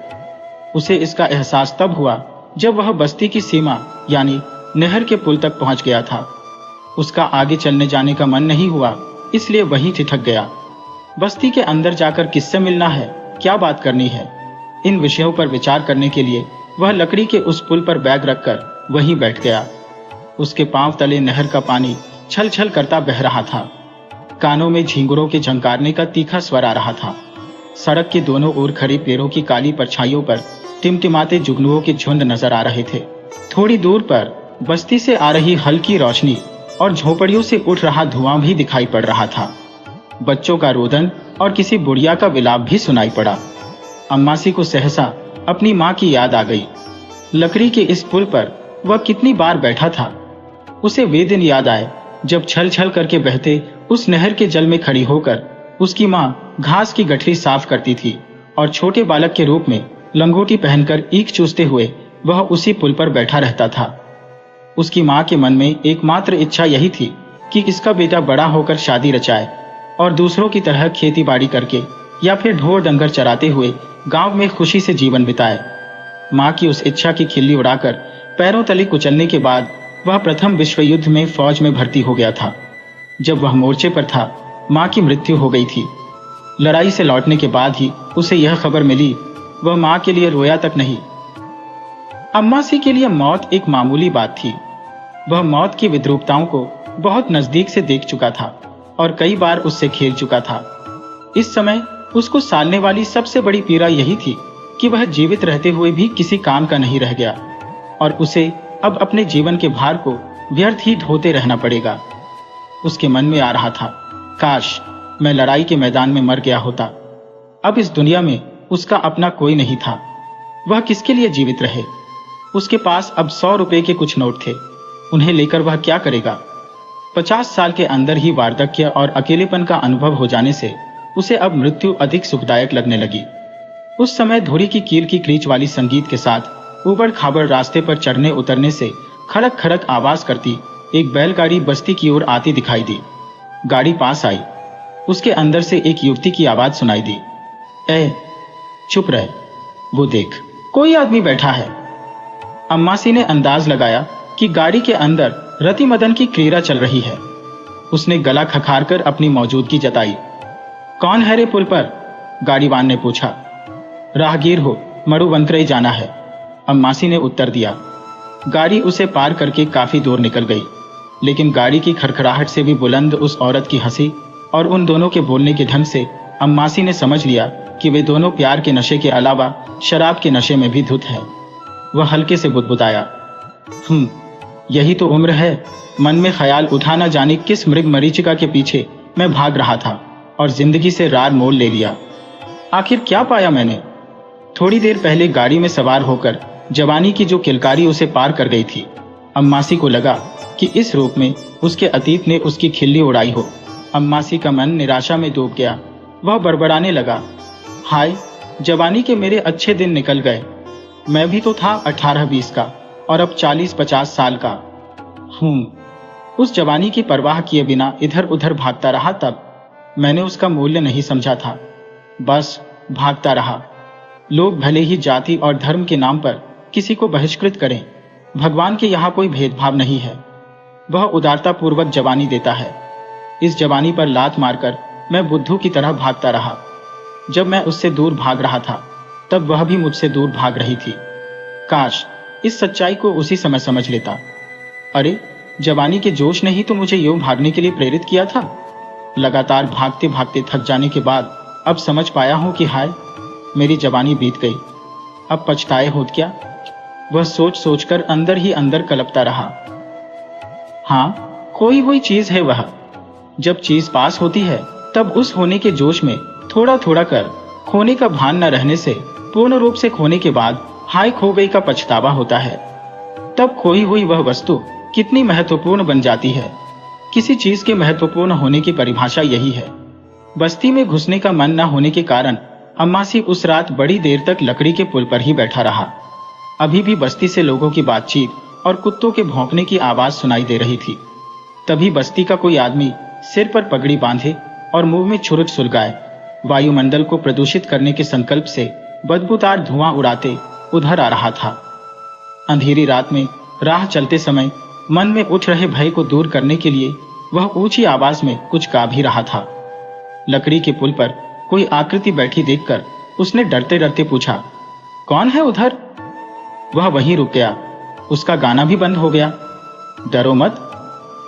उसे इसका एहसास तब हुआ जब वह बस्ती की सीमा यानी नहर के पुल तक पहुंच गया था। उसका आगे चलने जाने का मन नहीं हुआ, इसलिए वहीं ठिठक गया। बस्ती के अंदर जाकर किससे मिलना है, क्या बात करनी है, इन विषयों पर विचार करने के लिए वह लकड़ी के उस पुल पर बैग रखकर वहीं बैठ गया। उसके पांव तले नहर का पानी छल छल करता बह रहा था। कानों में झींगुरों के झंकारने का तीखा स्वर आ रहा था। सड़क के दोनों ओर खड़े पेड़ों की काली परछाइयों पर टिमटिमाते जुगनुओं के झुंड नजर आ रहे थे। थोड़ी दूर पर बस्ती से आ रही हल्की रोशनी और झोपड़ियों से उठ रहा धुआं भी दिखाई पड़ रहा था। बच्चों का रोदन और किसी बुढ़िया का विलाप भी सुनाई पड़ा। अम्मासी को सहसा अपनी माँ की याद आ गई। लकड़ी के इस पुल पर वह कितनी बार बैठा था। उसे वे दिन याद आए जब छल छल करके बहते उस नहर के जल में खड़ी होकर उसकी माँ घास की गठरी साफ करती थी और छोटे बालक के रूप में लंगोटी पहनकर ईख चूसते हुए वह उसी पुल पर बैठा रहता था। उसकी माँ के मन में एकमात्र इच्छा यही थी कि इसका बेटा बड़ा होकर शादी रचाए और दूसरों की तरह खेती बाड़ी करके या फिर ढोर डंगर चराते हुए गांव में खुशी से जीवन बिताए। माँ की उस इच्छा की खिल्ली उड़ाकर पैरों तले कुचलने के बाद वह प्रथम विश्व युद्ध में फौज में भर्ती हो गया था। जब वह मोर्चे पर था, माँ की मृत्यु हो गई थी। लड़ाई से लौटने के बाद ही उसे यह खबर मिली। वह माँ के लिए रोया तक नहीं। अम्मासी के लिए मौत एक मामूली बात थी। वह मौत की विद्रूपताओं को बहुत नजदीक से देख चुका था और कई बार उससे खेल चुका था। इस समय उसको सालने वाली सबसे बड़ी पीड़ा यही थी कि वह जीवित रहते हुए भी किसी काम का नहीं रह गया और उसे अब अपने जीवन के भार को व्यर्थ ही ढोते रहना पड़ेगा। उसके मन में आ रहा था, काश मैं लड़ाई के मैदान में मर गया होता। अब इस दुनिया में उसका अपना कोई नहीं था। वह किसके लिए जीवित रहे। उसके पास अब 100 रुपए के कुछ नोट थे। उन्हें लेकर वह क्या करेगा। 50 साल के अंदर ही वार्धक्य और अकेलेपन का अनुभव हो जाने से उसे अब मृत्यु अधिक सुखदायक लगने लगी। उस समय धुरी की कील की क्रीच वाली संगीत के साथ ऊबड़ खाबड़ रास्ते पर चढ़ने उतरने से खड़क खड़क आवाज करती एक बैलगाड़ी बस्ती की ओर आती दिखाई दी। गाड़ी पास आई। उसके अंदर से एक युवती की आवाज सुनाई दी, ए चुप रहे, वो देख कोई आदमी बैठा है। अम्मासी ने अंदाज लगाया कि गाड़ी के अंदर रति मदन की क्रीड़ा चल रही है। उसने गला खखारकर अपनी मौजूदगी जताई। कौन है रे पुल पर? गाड़ीवान ने पूछा। राहगीर हो, मड़ुवंतरई जाना है, अम्मासी ने उत्तर दिया। गाड़ी उसे पार करके काफी दूर निकल गई, लेकिन गाड़ी की खड़खड़ाहट से भी बुलंद उस औरत की हंसी और उन दोनों के बोलने के ढंग से अम्मासी ने समझ लिया कि वे दोनों प्यार के नशे के अलावा शराब के नशे में भी धुत हैं। वह हल्के से बुदबुदाया, यही तो उम्र है। मन में ख्याल उठा न जाने किस मृग मरीचिका के पीछे मैं भाग रहा था और जिंदगी से रार मोल ले लिया। आखिर क्या पाया मैंने? थोड़ी देर पहले गाड़ी में सवार होकर जवानी की जो किलकारी उसे पार कर गई थी, अम्मासी को लगा कि इस रूप में उसके अतीत ने उसकी खिल्ली उड़ाई हो। अम्मासी का मन निराशा में डूब गया। वह बड़बड़ाने लगा, हाय, जवानी के मेरे अच्छे दिन निकल गए। मैं भी तो था 18-20 का और अब 40-50 साल का हूँ। उस जवानी की परवाह किए बिना इधर उधर भागता रहा। तब मैंने उसका मूल्य नहीं समझा था। बस भागता रहा। लोग भले ही जाति और धर्म के नाम पर किसी को बहिष्कृत करें, भगवान के यहाँ कोई भेदभाव नहीं है। वह उदारता पूर्वक जवानी देता है। इस जवानी पर लात मारकर मैं बुद्धू की तरह भागता रहा। जब मैं उससे दूर भाग रहा था, तब वह भी मुझसे दूर भाग रही थी। काश इस सच्चाई को उसी समय समझ लेता। अरे, जवानी के जोश ने ही तो मुझे यूं भागने के लिए प्रेरित किया था। लगातार भागते भागते थक जाने के बाद अब समझ पाया हूं कि हाय, मेरी जवानी बीत गई। अब पछताए होत क्या? वह सोच सोचकर अंदर ही अंदर कलपता रहा। हाँ, कोई वही चीज है वह। जब चीज पास होती है तब उस होने के जोश में थोड़ा थोड़ा कर खोने का भान न रहने से पूर्ण रूप से खोने के बाद हाय खो गई का पछतावा होता है। तब खोई हुई वह वस्तु कितनी महत्वपूर्ण बन जाती है। किसी चीज के महत्वपूर्ण होने की परिभाषा यही है। बस्ती में घुसने का मन न होने के कारण अम्मासी उस रात बड़ी देर तक लकड़ी के पुल पर ही बैठा रहा। अभी भी बस्ती से लोगों की बातचीत और कुत्तों के भौंकने की आवाज सुनाई दे रही थी। तभी बस्ती का कोई आदमी सिर पर पगड़ी बांधे और मुंह में छुरुट सुलगाए वायुमंडल को प्रदूषित करने के संकल्प से बदबूदार धुआं उड़ाते उधर आ रहा था। अंधेरी रात में राह चलते समय मन में उठ रहे भय को दूर करने के लिए वह ऊंची आवाज में कुछ गा भी रहा था। लकड़ी के पुल पर कोई आकृति बैठी देखकर उसने डरते डरते पूछा, कौन है उधर? वह वहीं रुक गया। उसका गाना भी बंद हो गया। डरो मत,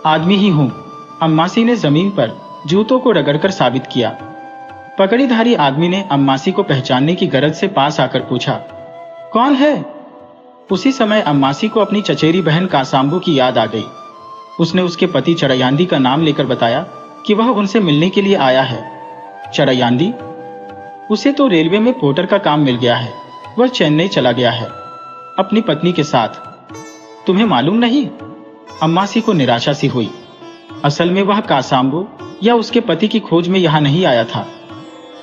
आदमी ही हूं, अम्मासी ने जमीन पर जूतों को रगड़कर साबित किया। पगड़ीधारी आदमी ने अम्मासी को पहचानने की गरज से पास आकर पूछा, कौन है? उसी समय अम्मासी को अपनी चचेरी बहन कासाम्बू की याद आ गई। उसने उसके पति चरयान्दी का नाम लेकर बताया कि वह उनसे मिलने के लिए आया है। चरयान्दी? उसे तो रेलवे में पोर्टर का काम मिल गया है। वह चेन्नई चला गया है अपनी पत्नी के साथ। तुम्हें मालूम नहीं? अम्मासी को निराशा सी हुई। असल में वह कासाम्बू या उसके पति की खोज में यहां नहीं आया था।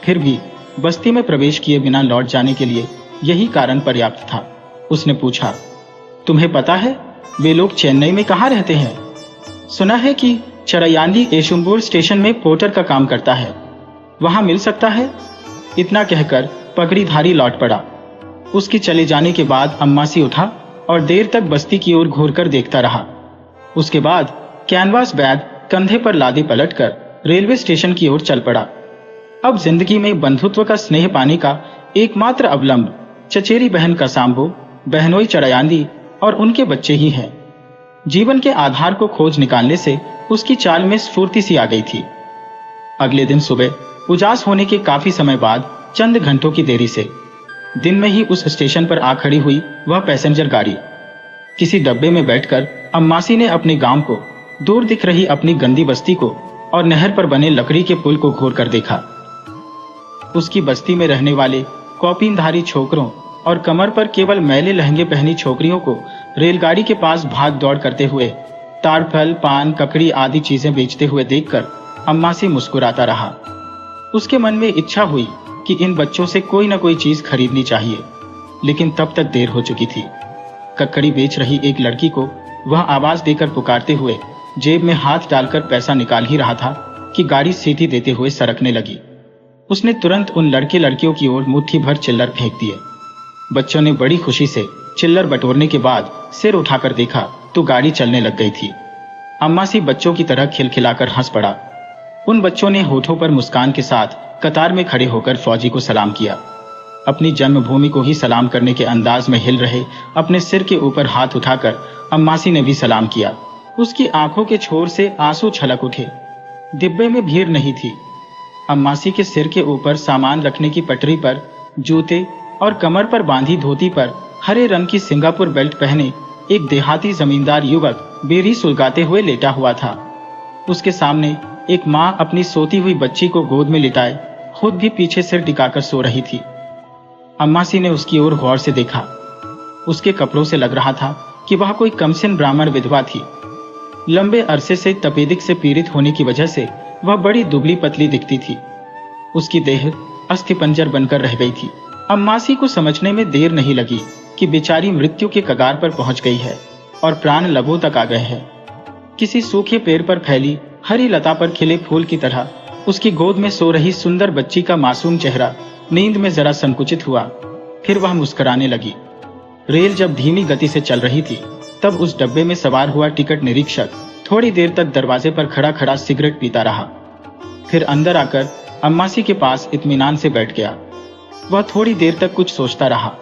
फिर भी बस्ती में प्रवेश किए बिना लौट जाने के लिए यही कारण पर्याप्त था। उसने पूछा, तुम्हें पता है वे लोग चेन्नई में कहाँ रहते हैं? सुना है कि चरयान्दी एशुम्बूर स्टेशन में पोर्टर का काम करता है, वहां मिल सकता है। इतना कहकर पगड़ीधारी लौट पड़ा। उसके चले जाने के बाद अम्मासी उठा और देर तक बस्ती की ओर घूरकर देखता रहा। उसके बाद कैनवास बैग कंधे पर लादे पलटकर रेलवे स्टेशन की ओर चल पड़ा। अब जिंदगी में बंधुत्व का स्नेह पाने का एकमात्र अवलंब चचेरी बहन कासाम्बू, बहनोई चरयान्दी और उनके बच्चे ही हैं। जीवन के आधार को खोज निकालने से उसकी चाल में स्फूर्ति सी आ गई थी। अगले दिन सुबह उजास होने के काफी समय बाद चंद घंटों की देरी से दिन में ही उस स्टेशन पर आ खड़ी हुई वह पैसेंजर गाड़ी। किसी डब्बे में बैठकर अम्मासी ने अपने गांव को, दूर दिख रही अपनी गंदी बस्ती को और नहर पर बने लकड़ी के पुल को घूर कर देखा। उसकी बस्ती में रहने वाले कौपीनधारी छोकरों और कमर पर केवल मैले लहंगे पहनी छोकरियों को रेलगाड़ी के पास भाग दौड़ करते हुए ताड़फल, पान, ककड़ी आदि चीजें बेचते हुए देखकर अम्मासी मुस्कुराता रहा। उसके मन में इच्छा हुई कि इन बच्चों से कोई न कोई चीज खरीदनी चाहिए, लेकिन तब तक देर हो चुकी थी। ककड़ी बेच रही एक लड़की को वह आवाज देकर पुकारते हुए जेब में हाथ डालकर पैसा निकाल ही रहा था कि गाड़ी सीटी देते हुए सरकने लगी। उसने तुरंत उन लड़के लड़कियों की ओर मुट्ठी भर चिल्लर फेंक दिए। बच्चों ने बड़ी खुशी से चिल्लर बटोरने के बाद सिर उठाकर देखा तो गाड़ी चलने लग गई थी। अम्मासी बच्चों की तरह खिलखिलाकर हंस पड़ा। उन बच्चों ने होठों पर मुस्कान के साथ कतार में खड़े होकर फौजी को सलाम किया। अपनी जन्मभूमि को ही सलाम करने के अंदाज में हिल रहे अपने सिर के ऊपर हाथ उठाकर अम्मासी ने भी सलाम किया। उसकी आंखों के छोर से आंसू छलक उठे। डिब्बे में भीड़ नहीं थी। अम्मासी के सिर के ऊपर सामान रखने की पटरी पर जूते और कमर पर बांधी धोती पर हरे रंग की सिंगापुर बेल्ट पहने एक देहाती जमींदार युवक बेरी सुलगाते हुए लेटा हुआ था। उसके सामने एक माँ अपनी सोती हुई बच्ची को गोद में लिटाए खुद भी पीछे सिर टिकाकर सो रही थी। अम्मासी ने उसकी ओर गौर से देखा। उसके कपड़ों से लग रहा था कि वह कोई कमसिन ब्राह्मण विधवा थी। लंबे अरसे से तपेदिक से पीड़ित होने की वजह से वह बड़ी दुबली पतली दिखती थी। उसकी देह अस्थिपंजर बनकर रह गई थी। अम्मासी को समझने में देर नहीं लगी कि बेचारी मृत्यु के कगार पर पहुंच गई है और प्राण लबों तक आ गए हैं। किसी सूखे पेड़ पर फैली हरी लता पर खिले फूल की तरह उसकी गोद में सो रही सुंदर बच्ची का मासूम चेहरा नींद में जरा संकुचित हुआ। फिर वह मुस्कुराने लगी। रेल जब धीमी गति से चल रही थी तब उस डब्बे में सवार हुआ टिकट निरीक्षक थोड़ी देर तक दरवाजे पर खड़ा खड़ा सिगरेट पीता रहा। फिर अंदर आकर अम्मासी के पास इत्मीनान से बैठ गया। वह थोड़ी देर तक कुछ सोचता रहा।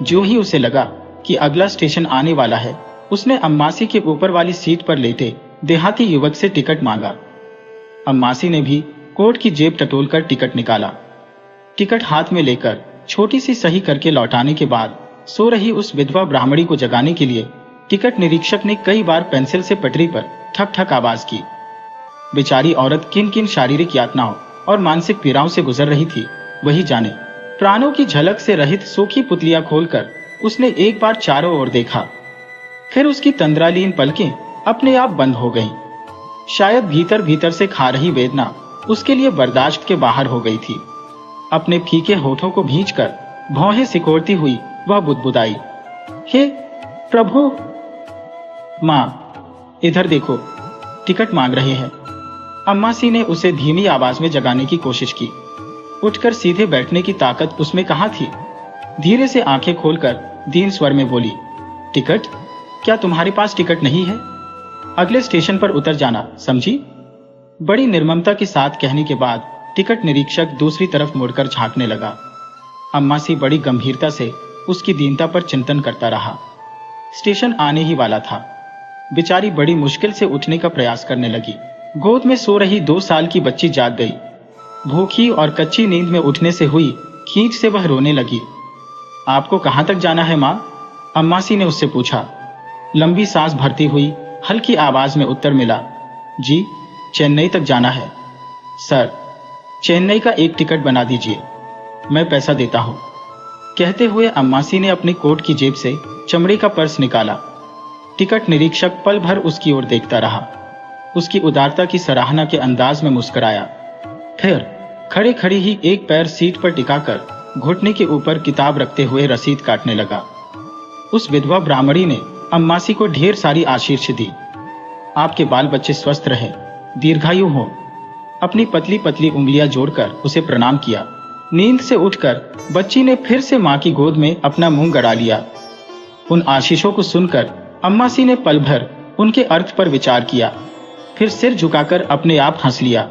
जो ही उसे लगा कि अगला स्टेशन आने वाला है, उसने अम्मासी के ऊपर वाली सीट पर लेटे देहाती युवक से टिकट मांगा। अम्मासी ने भी कोट की जेब टटोलकर टिकट निकाला। टिकट हाथ में लेकर छोटी सी सही करके लौटाने के बाद सो रही उस विधवा ब्राह्मणी को जगाने के लिए टिकट निरीक्षक ने कई बार पेंसिल से पटरी पर ठक ठक आवाज की। बेचारी औरत किन किन शारीरिक यातनाओं और मानसिक पीड़ाओं से गुजर रही थी वही जाने। प्राणों की झलक से रहित सूखी पुतलियां खोलकर उसने एक बार चारों ओर देखा। फिर उसकी तंद्रालीन पलकें अपने आप बंद हो गईं। शायद भीतर भीतर से खा रही वेदना उसके लिए बर्दाश्त के बाहर हो गई थी। अपने फीके होठों को भींचकर भौहें सिकोड़ती हुई वह बुदबुदाई, हे प्रभु! माँ, इधर देखो, टिकट मांग रहे हैं। अम्मासी ने उसे धीमी आवाज में जगाने की कोशिश की। उठकर सीधे बैठने की ताकत उसमें कहाँ थी। धीरे से आंखें खोलकर दीन स्वर में बोली, टिकट? क्या तुम्हारे पास टिकट नहीं है? अगले स्टेशन पर उतर जाना, समझी? बड़ी निर्ममता के साथ कहने के बाद टिकट निरीक्षक दूसरी तरफ मुड़कर झांकने लगा। अम्मासी बड़ी गंभीरता से उसकी दीनता पर चिंतन करता रहा। स्टेशन आने ही वाला था। बेचारी बड़ी मुश्किल से उठने का प्रयास करने लगी। गोद में सो रही 2 साल की बच्ची जाग गई। भूखी और कच्ची नींद में उठने से हुई खींच से वह रोने लगी। आपको कहां तक जाना है माँ? अम्मासी ने उससे पूछा। लंबी सांस भरती हुई हल्की आवाज में उत्तर मिला, जी, चेन्नई तक जाना है। सर, चेन्नई का एक टिकट बना दीजिए, मैं पैसा देता हूं। कहते हुए अम्मासी ने अपनी कोट की जेब से चमड़े का पर्स निकाला। टिकट निरीक्षक पल भर उसकी ओर देखता रहा। उसकी उदारता की सराहना के अंदाज में मुस्कुराया। फिर खड़े खड़ी ही एक पैर सीट पर टिकाकर घुटने के ऊपर किताब रखते हुए रसीद काटने लगा। उस विधवा ब्राह्मणी ने अम्मासी को ढेर सारी आशीष दी। आपके बाल बच्चे स्वस्थ रहे, दीर्घायु हो। अपनी पतली पतली उंगलियां जोड़कर उसे प्रणाम किया। नींद से उठकर बच्ची ने फिर से मां की गोद में अपना मुंह गड़ा लिया। उन आशीषों को सुनकर अम्मासी ने पल भर उनके अर्थ पर विचार किया, फिर सिर झुकाकर अपने आप हंस लिया।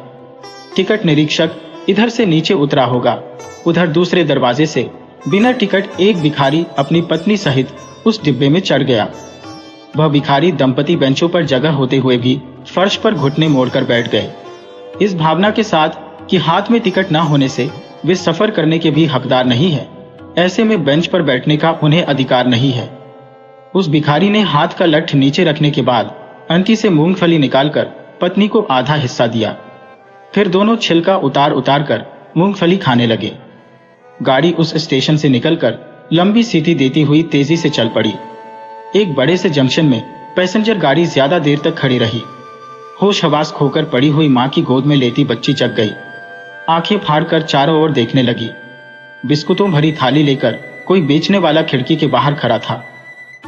टिकट निरीक्षक इधर से नीचे उतरा होगा। उधर दूसरे दरवाजे से बिना टिकट एक भिखारी अपनी पत्नी सहित उस डिब्बे में चढ़ गया। वह भिखारी दंपति बेंचों पर जगह होते हुए भी फर्श पर घुटने मोड़कर बैठ गए, इस भावना के साथ कि हाथ में टिकट न होने से वे सफर करने के भी हकदार नहीं है। ऐसे में बेंच पर बैठने का उन्हें अधिकार नहीं है। उस भिखारी ने हाथ का लठ नीचे रखने के बाद अंटी से मूंगफली निकालकर पत्नी को आधा हिस्सा दिया। फिर दोनों छिलका उतार उतार कर मूंगफली खाने लगे। गाड़ी उस स्टेशन से निकलकर लंबी सीटी देती हुई तेजी से चल पड़ी। एक बड़े से जंक्शन में पैसेंजर गाड़ी ज्यादा देर तक खड़ी रही। होश हवास खोकर पड़ी हुई मां की गोद में लेटी बच्ची जग गई। आंखें फाड़कर चारों ओर देखने लगी। बिस्कुटों भरी थाली लेकर कोई बेचने वाला खिड़की के बाहर खड़ा था।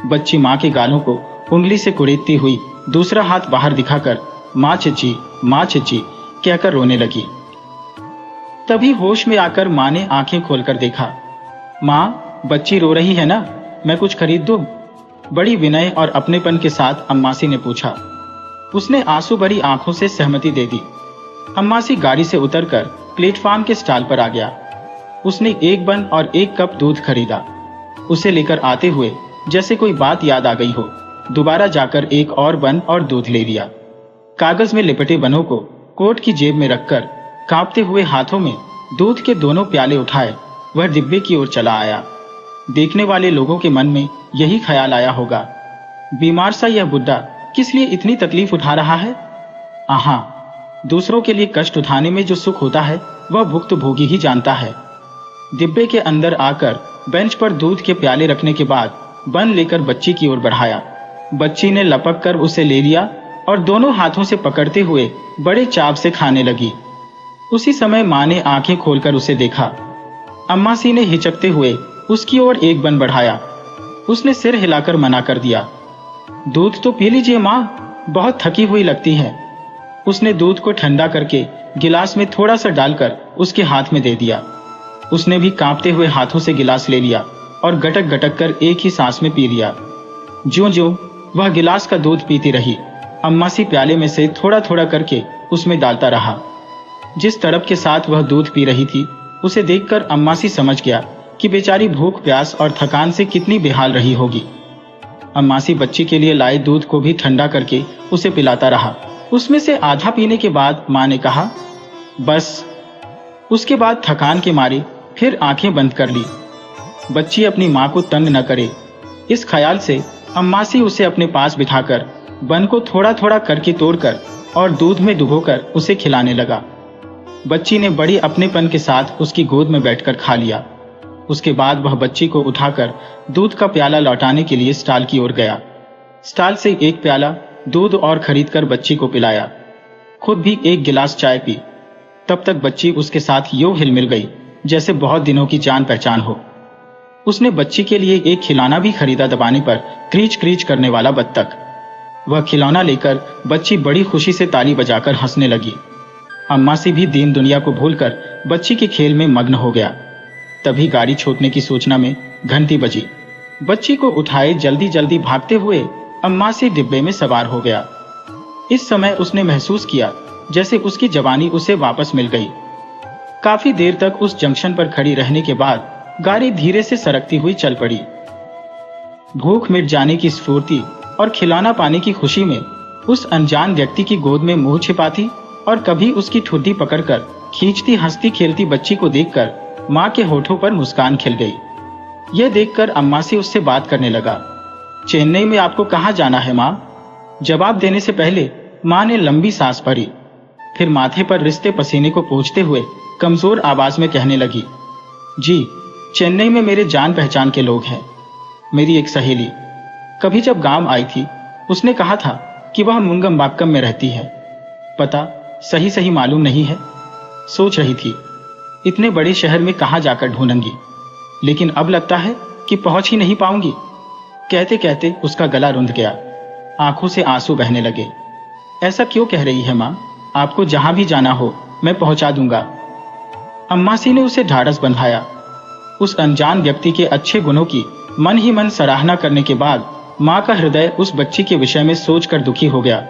बच्ची मां के गालों को उंगली से कुरेदती हुई दूसरा हाथ बाहर दिखाकर मां चची कहकर रोने लगी। तभी होश में आकर मां ने आंखें खोलकर देखा। मां, बच्ची रो रही है ना, मैं कुछ खरीद दूं? बड़ी विनय और अपनेपन के साथ अम्मासी ने पूछा। उसने आंसू भरी आंखों से सहमति दे दी। अम्मासी गाड़ी से उतरकर प्लेटफार्म के स्टॉल पर आ गया। उसने एक बन और एक कप दूध खरीदा। उसे लेकर आते हुए जैसे कोई बात याद आ गई हो, दोबारा जाकर एक और बन और दूध ले लिया। कागज में लिपटे बनों को कोट की जेब में रखकर कांपते हुए हाथों में दूध के दोनों प्याले उठाए वह डिब्बे की ओर चला आया। देखने वाले लोगों के मन में यही ख्याल आया होगा, बीमार सा यह बुड्ढा किस लिए इतनी तकलीफ उठा रहा है? आहा, दूसरों के लिए कष्ट उठाने में जो सुख होता है वह भुक्तभोगी ही जानता है। डिब्बे के अंदर आकर बेंच पर दूध के प्याले रखने के बाद बन लेकर बच्ची की ओर बढ़ाया। बच्ची ने लपक कर उसे ले लिया और दोनों हाथों से पकड़ते हुए बड़े चाव से खाने लगी। उसी समय मां ने आंखें खोलकर उसे देखा। अम्मासी ने हिचकते हुए उसकी ओर एक बन बढ़ाया। उसने सिर हिलाकर मना कर दिया। दूध तो पी लीजिए मां, बहुत थकी हुई लगती है। उसने दूध को ठंडा करके गिलास में थोड़ा सा डालकर उसके हाथ में दे दिया। उसने भी कांपते हुए हाथों से गिलास ले लिया और गटक गटक कर एक ही सांस में पी लिया। ज्यों-ज्यों वह गिलास का दूध पीती रही, अम्मासी प्याले में से थोड़ा थोड़ा करके उसमें डालता रहा। जिस तड़प के साथ वह दूध पी रही थी, उसे देखकर अम्मासी समझ गया कि बेचारी भूख प्यास और थकान से कितनी बेहाल रही होगी। अम्मासी बच्ची के लिए लाए दूध को भी ठंडा करके उसे पिलाता रहा। उसमें से आधा पीने के बाद मां ने कहा, बस। उसके बाद थकान के मारे फिर आंखें बंद कर ली। बच्ची अपनी मां को तंग न करे, इस ख्याल से अम्मासी उसे अपने पास बिठाकर बन को थोड़ा थोड़ा करके तोड़कर और दूध में डुबोकर उसे खिलाने लगा। बच्ची ने बड़ी अपनेपन के साथ उसकी गोद में बैठकर खा लिया। उसके बाद वह बच्ची को उठाकर दूध का प्याला लौटाने के लिए स्टॉल की ओर गया। स्टॉल से एक प्याला दूध और खरीदकर बच्ची को पिलाया। खुद भी एक गिलास चाय पी। तब तक बच्ची उसके साथ यूं हिल मिल गई जैसे बहुत दिनों की जान पहचान हो। उसने बच्ची के लिए एक खिलौना भी खरीदा, दबाने पर क्रीच क्रीच करने वाला बत्तख। वह खिलौना लेकर बच्ची बड़ी खुशी से ताली बजाकर हंसने लगी। अम्मासी भी दीन दुनिया को भूलकर बच्ची के खेल में मग्न हो गया। तभी गाड़ी छूटने की सूचना में घंटी बजी। बच्ची को उठाए जल्दी जल्दी भागते हुए अम्मासी डिब्बे में सवार हो गया। इस समय उसने महसूस किया जैसे उसकी जवानी उसे वापस मिल गई। काफी देर तक उस जंक्शन पर खड़ी रहने के बाद गाड़ी धीरे से सरकती हुई चल पड़ी। भूख मिट जाने की स्फूर्ति और खिलौना पाने की खुशी में उस अनजान व्यक्ति की गोद में मुंह छिपाती और कभी उसकी ठुड्डी पकड़कर खींचती हंसती खेलती बच्ची को देखकर माँ के होठों पर मुस्कान खिल गई। यह देखकर अम्मासी उससे बात करने लगा। चेन्नई में आपको कहाँ जाना है माँ? जवाब देने से पहले माँ ने लंबी सांस भरी, फिर माथे पर रिश्ते पसीने को पोंछते हुए कमजोर आवाज में कहने लगी, जी चेन्नई में मेरे जान पहचान के लोग हैं। मेरी एक सहेली कभी जब गांव आई थी उसने कहा था कि वह मुंगमबाक्कम में रहती है। पता सही सही मालूम नहीं है। सोच रही थी इतने बड़े शहर में कहाँ जाकर ढूंढूंगी, लेकिन अब लगता है कि पहुंच ही नहीं पाऊंगी। कहते कहते उसका गला रुंध गया, आंखों से आंसू बहने लगे। ऐसा क्यों कह रही है माँ? आपको जहां भी जाना हो मैं पहुंचा दूंगा। अम्मासी ने उसे ढाढ़स बंधाया। उस अनजान व्यक्ति के अच्छे गुणों की मन ही मन सराहना करने के बाद माँ का हृदय उस बच्ची के विषय में सोचकर दुखी हो गया,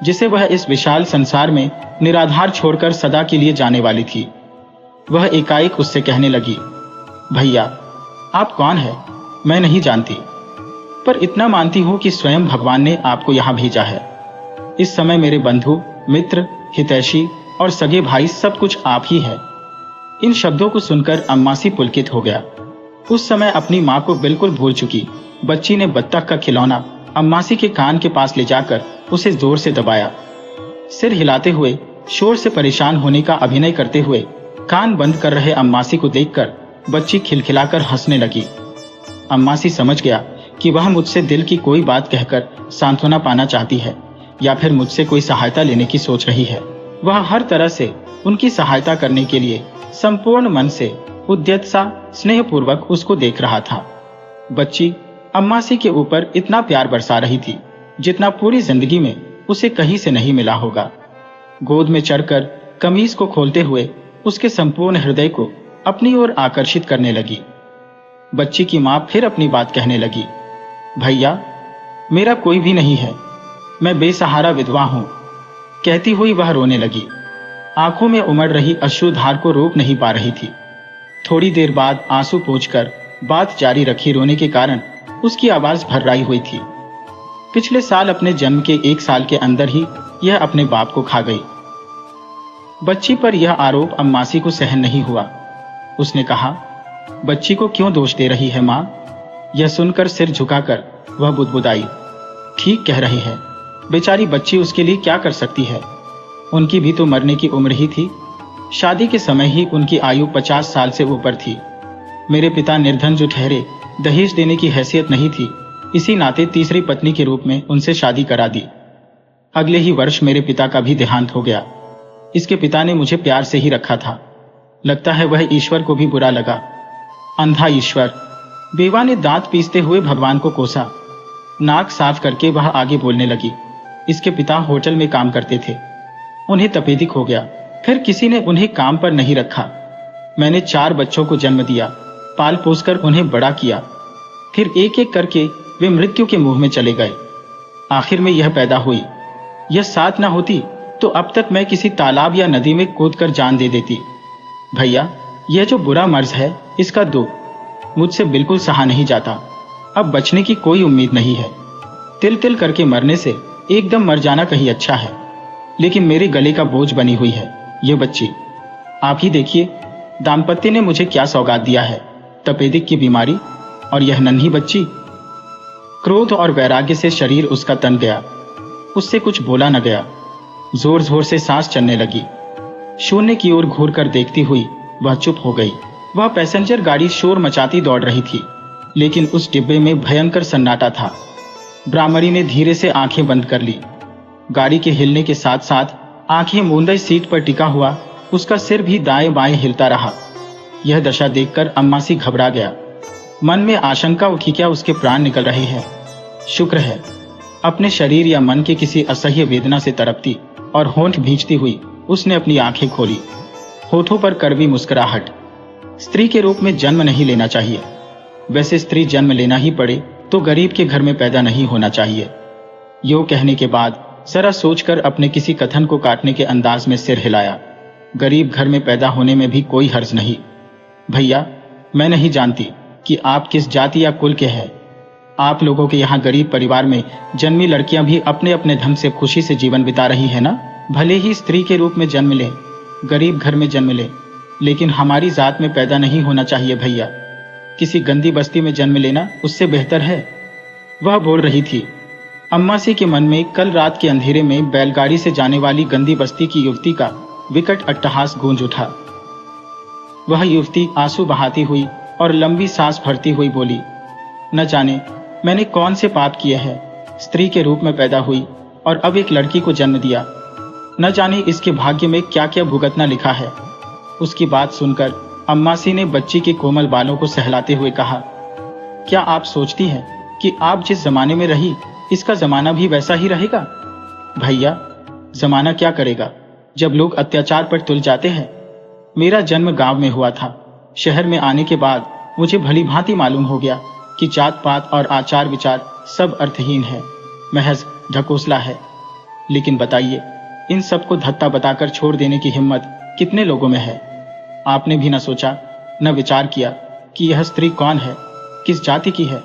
जिसे वह इस विशाल संसार में निराधार छोड़कर सदा के लिए जाने वाली थी। वह एकाएक उससे कहने लगी, भैया आप कौन है? मैं नहीं जानती, पर इतना मानती हूं कि स्वयं भगवान ने आपको यहां भेजा है। इस समय मेरे बंधु, मित्र, हितैषी और सगे भाई सब कुछ आप ही है। इन शब्दों को सुनकर अम्मासी पुलकित हो गया। उस समय अपनी माँ को बिल्कुल भूल चुकी बच्ची ने बत्तख का खिलौना अम्मासी के कान के पास ले जाकर उसे जोर से दबाया। सिर हिलाते हुए शोर से परेशान होने का अभिनय करते हुए कान बंद कर रहे अम्मासी को देखकर बच्ची खिलखिलाकर हंसने लगी। अम्मासी समझ गया कि वह मुझसे दिल की कोई बात कहकर सांत्वना पाना चाहती है या फिर मुझसे कोई सहायता लेने की सोच रही है। वह हर तरह से उनकी सहायता करने के लिए संपूर्ण मन से उद्यत सा स्नेहपूर्वक उसको देख रहा था। बच्ची अम्मासी के ऊपर इतना प्यार बरसा रही थी जितना पूरी जिंदगी में उसे कहीं से नहीं मिला होगा। गोद में चढ़कर कमीज को खोलते हुए उसके संपूर्ण हृदय को अपनी ओर आकर्षित करने लगी। बच्ची की मां फिर अपनी बात कहने लगी, भैया मेरा कोई भी नहीं है, मैं बेसहारा विधवा हूं। कहती हुई वह रोने लगी। आंखों में उमड़ रही अश्रुधार को रोक नहीं पा रही थी। थोड़ी देर बाद आंसू पोंछकर बात जारी रखी। रोने के कारण उसकी आवाज भर्राई हुई थी। पिछले साल अपने जन्म के 1 साल के अंदर ही यह अपने बाप को खा गई। बच्ची पर यह आरोप अम्मासी को सहन नहीं हुआ। उसने कहा, बच्ची को क्यों दोष दे रही है माँ? यह सुनकर सिर झुकाकर वह बुदबुदाई, ठीक कह रही है, बेचारी बच्ची उसके लिए क्या कर सकती है। उनकी भी तो मरने की उम्र ही थी। शादी के समय ही उनकी आयु 50 साल से ऊपर थी। मेरे पिता निर्धन जो ठहरे, दहेज देने की हैसियत नहीं थी, इसी नाते तीसरी पत्नी के रूप में उनसे शादी करा दी। अगले ही वर्ष मेरे पिता का भी देहांत हो गया। इसके पिता ने मुझे प्यार से ही रखा था। लगता है वह ईश्वर को भी बुरा लगा। अंधा ईश्वर। बेवा ने दांत पीसते हुए भगवान को कोसा। नाक साफ करके वह आगे बोलने लगी, इसके पिता होटल में काम करते थे, उन्हें तपेदिक हो गया, फिर किसी ने उन्हें काम पर नहीं रखा। मैंने 4 बच्चों को जन्म दिया, पाल पोसकर उन्हें बड़ा किया, फिर एक एक करके वे मृत्यु के मुंह में चले गए। आखिर में यह पैदा हुई। यह साथ ना होती तो अब तक मैं किसी तालाब या नदी में कूदकर जान दे देती। भैया यह जो बुरा मर्ज है, इसका दुख मुझसे बिल्कुल सहा नहीं जाता। अब बचने की कोई उम्मीद नहीं है। तिल तिल करके मरने से एकदम मर जाना कहीं अच्छा है, लेकिन मेरे गले का बोझ बनी हुई है ये बच्ची। आप ही देखिए दाम्पत्य ने मुझे क्या सौगात दिया है, तपेदिक की बीमारी और यह नन्ही बच्ची। क्रोध और वैराग्य से शरीर उसका तन गया। उससे कुछ बोला न गया। जोर जोर से सांस चलने लगी। शून्य की ओर घूर कर देखती हुई वह चुप हो गई। वह पैसेंजर गाड़ी शोर मचाती दौड़ रही थी, लेकिन उस डिब्बे में भयंकर सन्नाटा था। ब्राह्मणी ने धीरे से आंखें बंद कर ली। गाड़ी के हिलने के साथ साथ आंखें मूंदे सीट पर टिका हुआ, उसका सिर भी दाएं बाएं हिलता रहा। यह दशा देखकर अम्मासी घबरा गया। मन में आशंका उठी, क्या उसके प्राण निकल रहे हैं। शुक्र है अपने शरीर या मन की किसी असह्य वेदना से तड़पती और होंठ भींचती हुई उसने अपनी आंखें खोली। होठों पर कड़वी मुस्कुराहट। स्त्री के रूप में जन्म नहीं लेना चाहिए। वैसे स्त्री जन्म लेना ही पड़े तो गरीब के घर में पैदा नहीं होना चाहिए। यो कहने के बाद जरा सोचकर अपने किसी कथन को काटने के अंदाज में सिर हिलाया। गरीब घर में पैदा होने में भी कोई हर्ज नहीं। भैया, मैं नहीं जानती कि आप किस जाति या कुल के हैं। आप लोगों के यहाँ गरीब परिवार में जन्मी लड़कियां भी अपने अपने ढंग से खुशी से जीवन बिता रही है ना। भले ही स्त्री के रूप में जन्म ले, गरीब घर में जन्म ले, लेकिन हमारी जात में पैदा नहीं होना चाहिए भैया। किसी गंदी बस्ती में जन्म लेना उससे बेहतर है। वह बोल रही थी। अम्मासी के मन में कल रात के अंधेरे में बैलगाड़ी से जाने वाली गंदी बस्ती की युवती का विकट अट्टहास गूंज उठा। वह युवती आंसू बहाती हुई और लंबी सांस भरती हुई बोली, न जाने मैंने कौन से पाप किए हैं। स्त्री के रूप में पैदा हुई और अब एक लड़की को जन्म दिया। न जाने इसके भाग्य में क्या क्या भुगतना लिखा है। उसकी बात सुनकर अम्मासी ने बच्ची के कोमल बालों को सहलाते हुए कहा, क्या आप सोचती हैं कि आप जिस जमाने में रही इसका जमाना भी वैसा ही रहेगा? भैया, जमाना क्या करेगा जब लोग अत्याचार पर तुल जाते हैं। मेरा जन्म गांव में हुआ था। शहर में आने के बाद मुझे भली भांति मालूम हो गया कि जात पात और आचार विचार सब अर्थहीन है, महज ढकोसला है। लेकिन बताइए, इन सबको धत्ता बताकर छोड़ देने की हिम्मत कितने लोगों में है? आपने भी न सोचा, न विचार किया कि यह स्त्री कौन है, किस जाति की है।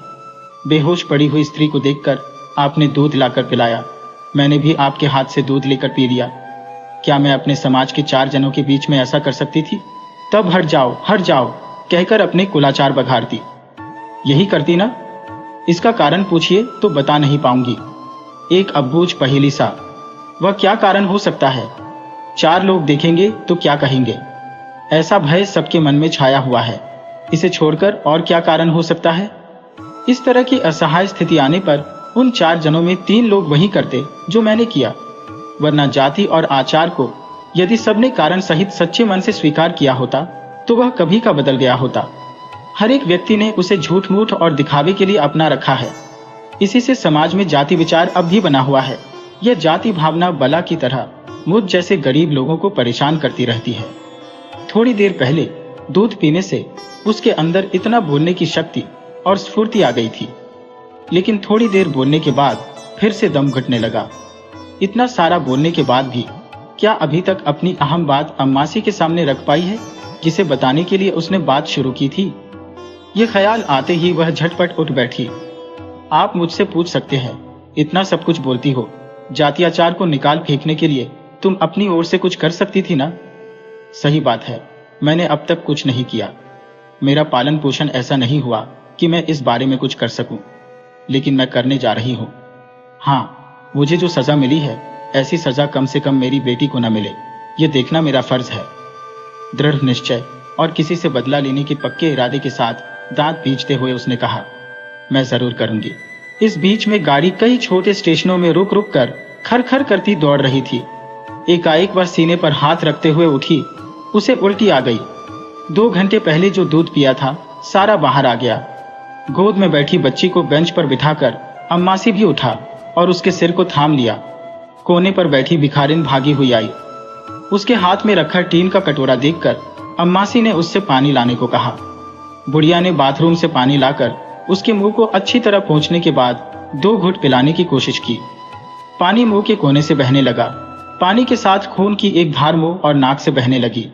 बेहोश पड़ी हुई स्त्री को देखकर आपने दूध लाकर पिलाया। मैंने भी आपके हाथ से दूध लेकर पी लिया। क्या मैं अपने समाज के 4 जनों के बीच में ऐसा कर सकती थी? तब हट जाओ कहकर अपने कुलाचार बघारती। यही करती ना? इसका कारण पूछिए तो बता नहीं पाऊंगी। एक अबूझ पहेली सा। वह क्या कारण हो सकता है? 4 लोग देखेंगे तो क्या कहेंगे? ऐसा भय सबके मन में छाया हुआ है। इसे छोड़कर और क्या कारण हो सकता है? इस तरह की असहाय स्थिति आने पर उन 4 जनों में 3 लोग वही करते जो मैंने किया। वरना जाति और आचार को यदि सबने कारण सहित सच्चे मन से स्वीकार किया होता तो वह कभी का बदल गया होता। हर एक व्यक्ति ने उसे झूठ मूठ और दिखावे के लिए अपना रखा है। इसी से समाज में जाति विचार अब भी बना हुआ है। यह जाति भावना बला की तरह मुझ जैसे गरीब लोगों को परेशान करती रहती है। थोड़ी देर पहले दूध पीने से उसके अंदर इतना बोलने की शक्ति और स्फूर्ति आ गई थी, लेकिन थोड़ी देर बोलने के बाद फिर से दम घुटने लगा। इतना सारा बोलने के बाद भी क्या अभी तक अपनी अहम बात अम्मासी के सामने रख पाई है, जिसे बताने के लिए उसने बात शुरू की थी? यह ख्याल आते ही वह झटपट उठ बैठी। आप मुझसे पूछ सकते हैं, इतना सब कुछ बोलती हो, जातियाचार को निकाल फेंकने के लिए तुम अपनी ओर से कुछ कर सकती थी ना? सही बात है, मैंने अब तक कुछ नहीं किया। मेरा पालन पोषण ऐसा नहीं हुआ कि मैं इस बारे में कुछ कर सकूं, लेकिन मैं करने जा रही हूं। हाँ, मुझे जो सजा मिली है, ऐसी सजा कम से कम मेरी बेटी को न मिले, यह देखना मेरा फर्ज है। दृढ़ निश्चय और किसी से बदला लेने के पक्के इरादे के साथ दांत पींचते हुए उसने कहा, मैं जरूर करूंगी। इस बीच में गाड़ी कई छोटे स्टेशनों में रुक रुक कर खर-खर करती दौड़ रही थी। एकाएक वह सीने पर हाथ रखते हुए उठी। उसे उल्टी आ गई। 2 घंटे पहले जो दूध पिया था सारा बाहर आ गया। गोद में बैठी बच्ची को बेंच पर बिठाकर अम्मासी भी उठा और उसके सिर को थाम लिया। कोने पर बैठी भिखारिन भागी हुई आई। उसके हाथ में रखा टीन का कटोरा देखकर अम्मासी ने उससे पानी लाने को कहा। बुढ़िया ने बाथरूम से पानी लाकर उसके मुंह को अच्छी तरह पोंछने के बाद 2 घुट पिलाने की कोशिश की। पानी मुंह के कोने से बहने लगा। पानी के साथ खून की एक धार मुंह और नाक से बहने लगी।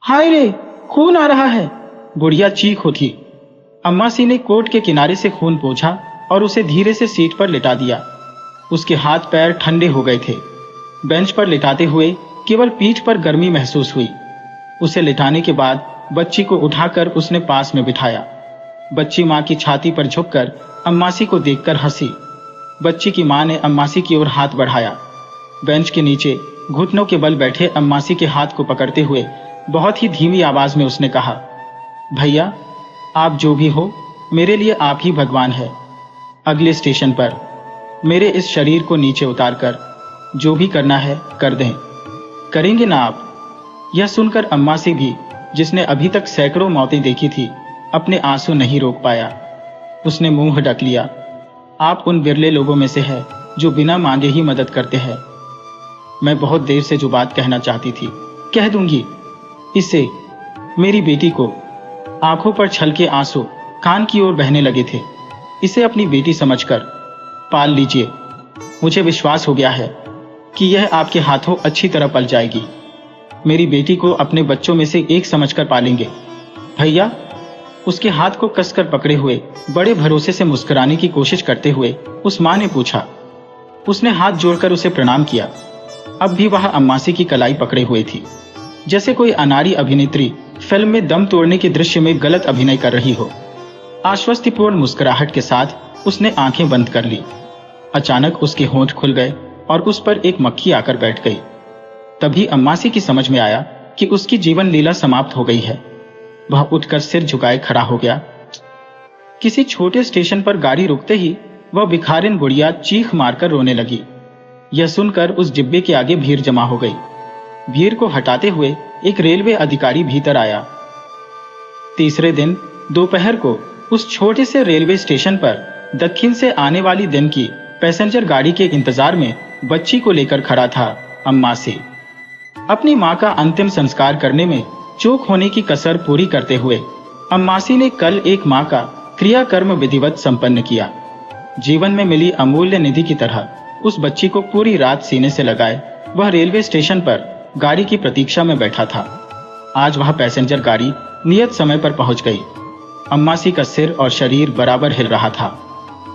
हाय रे, खून आ रहा है, बुढ़िया चीख उठी। अम्मासी ने कोट के किनारे से खून पोंछा और उसे धीरे से सीट पर लिटा दिया। उसके हाथ पैर ठंडे हो गए थे। बेंच पर लिटाते हुए केवल पीठ पर गर्मी महसूस हुई। उसे लिटाने के बाद बच्ची को उठाकर उसने पास में बिठाया। बच्ची मां की छाती पर झुककर अम्मासी को देखकर हंसी। बच्ची की मां ने अम्मासी की ओर हाथ बढ़ाया। बेंच के नीचे घुटनों के बल बैठे अम्मासी के हाथ को पकड़ते हुए बहुत ही धीमी आवाज में उसने कहा, भैया, आप जो भी हो, मेरे लिए आप ही भगवान है। अगले स्टेशन पर मेरे इस शरीर को नीचे उतारकर जो भी करना है कर दें। करेंगे ना आप? यह सुनकर अम्मा से भी, जिसने अभी तक सैकड़ों मौतें देखी थी, अपने आंसू नहीं रोक पाया। उसने मुंह ढक लिया। आप उन बिरले लोगों में से है जो बिना मांगे ही मदद करते हैं। मैं बहुत देर से जो बात कहना चाहती थी कह दूंगी। इसे, मेरी बेटी को, आंखों पर छलके आंसू कान की ओर बहने लगे थे। इसे अपनी बेटी समझकर पाल लीजिए। मुझे विश्वास हो गया है कि यह आपके हाथों अच्छी तरह पल जाएगी। मेरी बेटी को अपने बच्चों में से एक समझकर पालेंगे। भैया, उसके हाथ को कसकर पकड़े हुए बड़े भरोसे से मुस्कुराने की कोशिश करते हुए उस मां ने पूछा। उसने हाथ जोड़कर उसे प्रणाम किया। अब भी वह अम्मासी की कलाई पकड़े हुए थी, जैसे कोई अनाड़ी अभिनेत्री फिल्म में दम तोड़ने के दृश्य में गलत अभिनय कर रही हो। आश्वस्तिपूर्ण मुस्कुराहट के साथ उसने आंखें बंद कर ली। अचानक उसके होंठ खुल गए और उस पर एक मक्खी आकर बैठ गई। तभी अम्मासी की समझ में आया कि उसकी जीवन लीला समाप्त हो गई है। वह उठकर सिर झुकाए खड़ा हो गया। किसी छोटे स्टेशन पर गाड़ी रुकते ही वह भिखारिन बुढ़िया चीख मारकर रोने लगी। यह सुनकर उस डिब्बे के आगे भीड़ जमा हो गई। भीड़ को हटाते हुए एक रेलवे अधिकारी भीतर आया। तीसरे दिन दोपहर को उस छोटे से रेलवे स्टेशन पर दक्षिण से आने वाली दिन की पैसेंजर गाड़ी के इंतजार में बच्ची को लेकर खड़ा था अम्मासी। अपनी मां का अंतिम संस्कार करने में चूक होने की कसर पूरी करते हुए अम्मासी ने कल एक मां का क्रियाकर्म विधिवत संपन्न किया। जीवन में मिली अमूल्य निधि की तरह उस बच्ची को पूरी रात सीने से लगाए वह रेलवे स्टेशन पर गाड़ी की प्रतीक्षा में बैठा था। आज वह पैसेंजर गाड़ी नियत समय पर पहुंच गई। अम्मासी का सिर और शरीर बराबर हिल रहा था।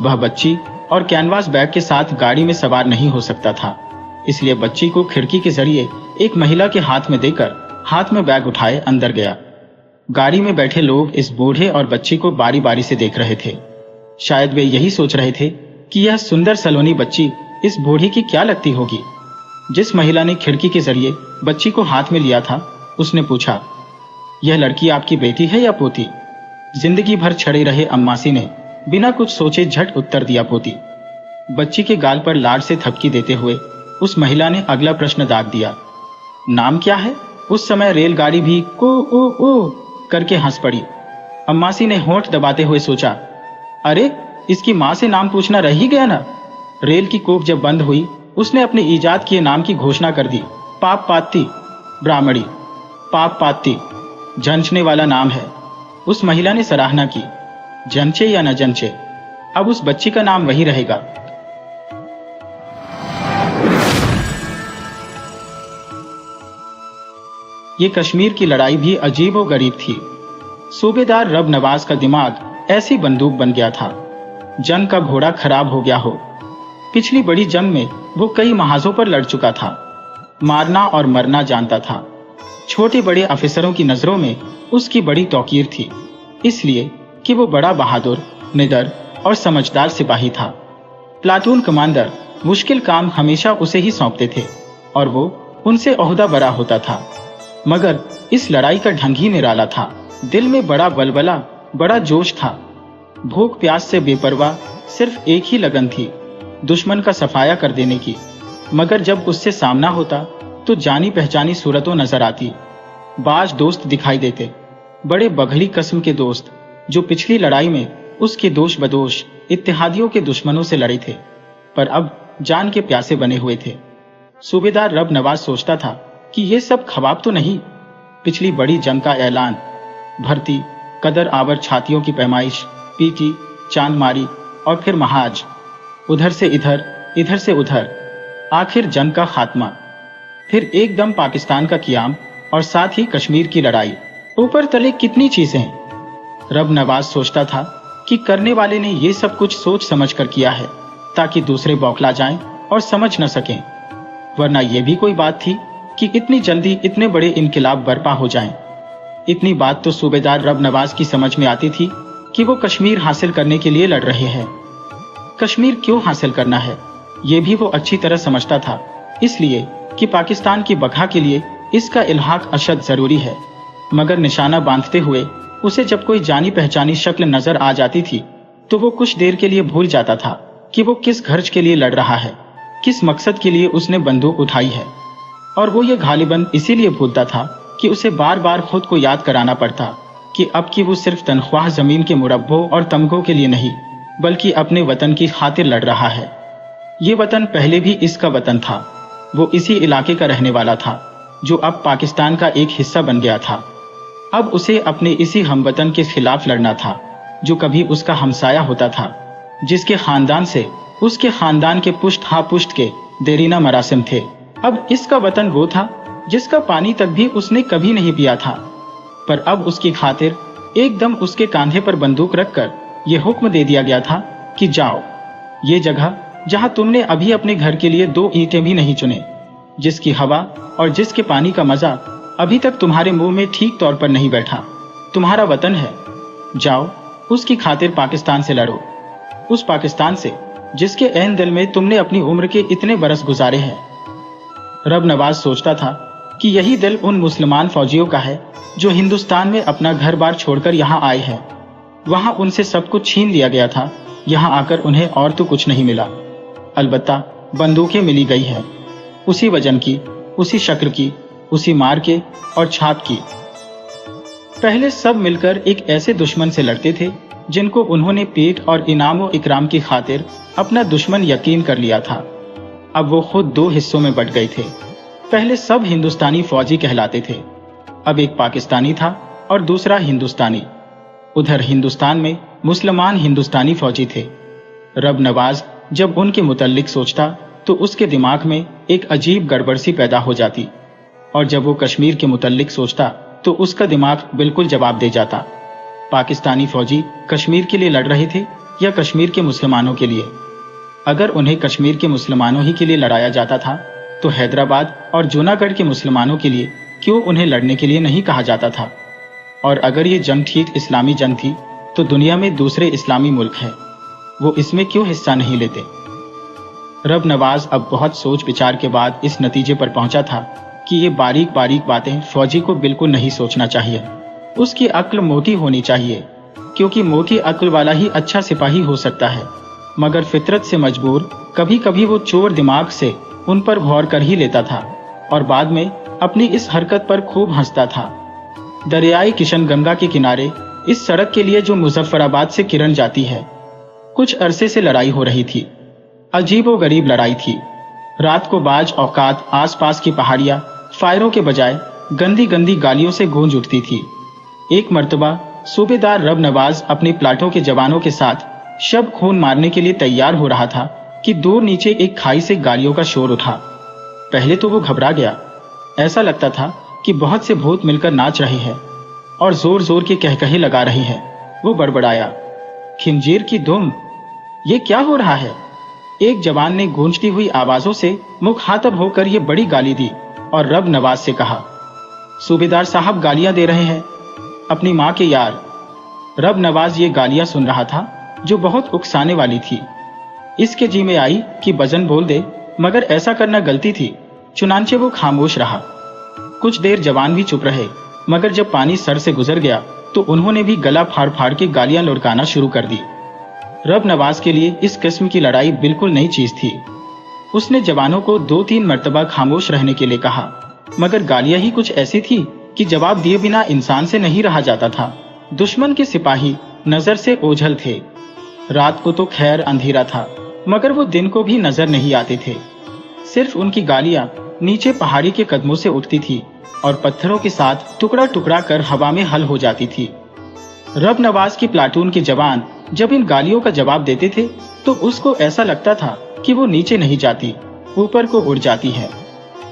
वह बच्ची और कैनवास बैग के साथ गाड़ी में सवार नहीं हो सकता था, इसलिए बच्ची को खिड़की के जरिए एक महिला के हाथ में देकर हाथ में बैग उठाए अंदर गया। गाड़ी में बैठे लोग इस बूढ़े और बच्ची को बारी बारी से देख रहे थे। शायद वे यही सोच रहे थे कि यह सुंदर सलोनी बच्ची इस बूढ़ी की क्या लगती होगी। जिस महिला ने खिड़की के जरिए बच्ची को हाथ में लिया था, उसने पूछा, यह लड़की आपकी बेटी है या पोती? जिंदगी भर छड़े रहे अम्मासी ने बिना कुछ सोचे झट उत्तर दिया, पोती। बच्ची के गाल पर लाड से थपकी देते हुए उस महिला ने अगला प्रश्न दाग दिया, नाम क्या है? उस समय रेलगाड़ी भी को ओ ओ करके हंस पड़ी। अम्मासी ने होंठ दबाते हुए सोचा, अरे इसकी मां से नाम पूछना रह ही गया ना। रेल की कोच जब बंद हुई, उसने अपने ईजाद किए नाम की घोषणा कर दी, पाप पाती ब्राह्मणी। पाप पाती झंझने वाला नाम है। उस महिला ने सराहना की। जंचे या न जंचे, अब उस बच्ची का नाम वही रहेगा। ये कश्मीर की लड़ाई भी अजीबो गरीब थी। सूबेदार रब नवाज का दिमाग ऐसी बंदूक बन गया था, जंग का घोड़ा खराब हो गया हो। पिछली बड़ी जंग में वो कई महाजों पर लड़ चुका था, मारना और मरना जानता था। छोटे बड़े अफसरों की नजरों में उसकी बड़ी तौकीर थी, इसलिए कि वो बड़ा बहादुर, निडर और समझदार सिपाही था। प्लाटून कमांडर मुश्किल काम हमेशा उसे ही सौंपते थे और वो उनसे ओहदा बरा होता था। मगर इस लड़ाई का ढंग ही निराला था। दिल में बड़ा बलबला, बड़ा जोश था। भूख प्यास से बेपरवाह सिर्फ एक ही लगन थी, दुश्मन का सफाया कर देने की। मगर जब उससे सामना होता तो जानी पहचानी सूरतों नजर आती। बाज दोस्त दिखाई देते, बड़े बघली किस्म के दोस्त, जो पिछली लड़ाई में उसके दोष बदोश इत्तेहादियों के दुश्मनों से लड़े थे, पर अब जान के प्यासे बने हुए थे। सूबेदार रब नवाज सोचता था कि ये सब ख्वाब तो नहीं। पिछली बड़ी जंग का ऐलान, भर्ती, कदर आवर छातियों की पैमाइश, पीटी, चांदमारी और फिर महाज, उधर से इधर, इधर से उधर, आखिर जंग का खात्मा, फिर एकदम पाकिस्तान का क़ियाम और साथ ही कश्मीर की लड़ाई। ऊपर तले कितनी चीजें। रब नवाज सोचता था कि करने वाले ने ये सब कुछ सोच समझ कर किया है ताकि दूसरे बौखला जाएं और समझ न सकें, वरना यह भी कोई बात थी कि इतनी जल्दी इतने बड़े इनकिलाब बर्पा हो जाएं। इतनी बात तो सूबेदार रब नवाज की समझ में आती थी कि वो कश्मीर हासिल करने के लिए लड़ रहे हैं। कश्मीर क्यों हासिल करना है, ये भी वो अच्छी तरह समझता था, इसलिए कि पाकिस्तान की बका के लिए इसका इल्हाक अशद जरूरी है। मगर निशाना बांधते हुए उसे जब कोई जानी पहचानी शक्ल नजर आ जाती थी तो वो कुछ देर के लिए भूल जाता था कि वो किस गर्ज के लिए लड़ रहा है, किस मकसद के लिए उसने बंदूक उठाई है, और वो ये गालिबन इसीलिए भूलता था कि उसे बार बार खुद को याद कराना पड़ता कि अब की वो सिर्फ तनख्वाह जमीन के मुरब्बों और तमगों के लिए नहीं, बल्कि अपने वतन की खातिर लड़ रहा है। ये वतन पहले भी इसका वतन था। वो इसी इलाके का रहने वाला था, जो अब पाकिस्तान का एक हिस्सा बन गया था। अब उसे अपने इसी हमवतन के खिलाफ लड़ना था, जो कभी उसका हमसाया होता था, जिसके खानदान से उसके खानदान के पुश्त हा पुश्त के देरीना मरासिम थे। अब इसका वतन वो था जिसका पानी तक भी उसने कभी नहीं पिया था, पर अब उसकी खातिर एकदम उसके कांधे पर बंदूक रखकर यह हुक्म दे दिया गया था कि जाओ, ये जगह जहां तुमने अभी अपने घर के लिए 2 ईंटें भी नहीं चुने, जिसकी हवा और जिसके पानी का मजा अभी तक तुम्हारे मुंह में ठीक तौर पर नहीं बैठा, तुम्हारा वतन है। जाओ, उसकी खातिर पाकिस्तान से लड़ो, उस पाकिस्तान से जिसके ऐन दिल में तुमने अपनी उम्र के इतने बरस गुजारे हैं। रब नवाज सोचता था कि यही दिल उन मुसलमान फौजियों का है जो हिंदुस्तान में अपना घर बार छोड़कर यहाँ आए हैं। वहां उनसे सब कुछ छीन लिया गया था, यहाँ आकर उन्हें और तो कुछ नहीं मिला, अलबत्ता बंदूकें मिली गई है, उसी वजन की, उसी शक्ल की, उसी मार के और छाप की। पहले सब मिलकर एक ऐसे दुश्मन से लड़ते थे जिनको उन्होंने पेट और इनाम व इकराम की खातिर अपना दुश्मन यकीन कर लिया था। अब वो खुद 2 हिस्सों में बट गए थे। पहले सब हिंदुस्तानी फौजी कहलाते थे, अब एक पाकिस्तानी था और दूसरा हिंदुस्तानी। उधर हिंदुस्तान में मुसलमान हिंदुस्तानी फौजी थे। रब नवाज जब उनके मुतल्लिक सोचता तो उसके दिमाग में एक अजीब गड़बड़ सी पैदा हो जाती, और जब वो कश्मीर के मुतल्लिक सोचता तो उसका दिमाग बिल्कुल जवाब दे जाता। पाकिस्तानी फौजी कश्मीर के लिए लड़ रहे थे या कश्मीर के मुसलमानों के लिए? अगर उन्हें कश्मीर के मुसलमानों ही के लिए लड़ाया जाता था तो हैदराबाद और जूनागढ़ के मुसलमानों के लिए क्यों उन्हें लड़ने के लिए नहीं कहा जाता था? और अगर ये जंग ठीक इस्लामी जंग थी तो दुनिया में दूसरे इस्लामी मुल्क हैं, वो इसमें क्यों हिस्सा नहीं लेते? रब नवाज अब बहुत सोच विचार के बाद इस नतीजे पर पहुंचा था कि ये बारीक बारीक बातें फौजी को बिल्कुल नहीं सोचना चाहिए। उसकी अक्ल मोटी होनी चाहिए, क्योंकि मोटी अक्ल वाला ही अच्छा सिपाही हो सकता है, मगर फितरत से मजबूर कभी कभी वो चोर दिमाग से उन पर गौर कर ही लेता था और बाद में अपनी इस हरकत पर खूब हंसता था। दरियाई किशनगंगा के किनारे इस सड़क के लिए जो मुजफ्फराबाद से किरण जाती है, कुछ अरसे से लड़ाई हो रही थी। अजीबोगरीब लड़ाई थी। रात को बाज औकात आसपास की पहाड़ियां फायरों के बजाय गंदी गंदी गालियों से गूंज उठती थी। एक मर्तबा सूबेदार रब नवाज अपनी प्लाटों के जवानों के साथ शब खून मारने के लिए तैयार हो रहा था कि दूर नीचे एक खाई से गालियों का शोर उठा। पहले तो वो घबरा गया, ऐसा लगता था कि बहुत से भूत मिलकर नाच रहे हैं और जोर जोर के कहकहे लगा रहे हैं। वो बड़बड़ाया, खिंजीर की दुम, ये क्या हो रहा है? एक जवान ने गूंजती हुई आवाजों से मुखातब होकर ये बड़ी गाली दी और रब नवाज से कहा, सूबेदार साहब गालियां दे रहे हैं, अपनी माँ के यार। रब नवाज ये गालियां सुन रहा था जो बहुत उकसाने वाली थी। इसके जी में आई कि बजन बोल दे, मगर ऐसा करना गलती थी, चुनांचे वो खामोश रहा। कुछ देर जवान भी चुप रहे, मगर जब पानी सर से गुजर गया तो उन्होंने भी गला फाड़ फाड़ के गालियां लुढ़काना शुरू कर दी। रब नवाज के लिए इस किस्म की लड़ाई बिल्कुल नई चीज थी। उसने जवानों को 2-3 मर्तबा खामोश रहने के लिए कहा, मगर गालियां ही कुछ ऐसी थी कि जवाब दिए बिना इंसान से नहीं रहा जाता था। दुश्मन के सिपाही नजर से ओझल थे। रात को तो खैर अंधेरा था, मगर वो दिन को भी नजर नहीं आते थे। सिर्फ उनकी गालियां नीचे पहाड़ी के कदमों से उठती थी और पत्थरों के साथ टुकड़ा टुकड़ा कर हवा में हल हो जाती थी। रब नवाज की प्लाटून के जवान जब इन गालियों का जवाब देते थे तो उसको ऐसा लगता था कि वो नीचे नहीं जाती, ऊपर को उड़ जाती है।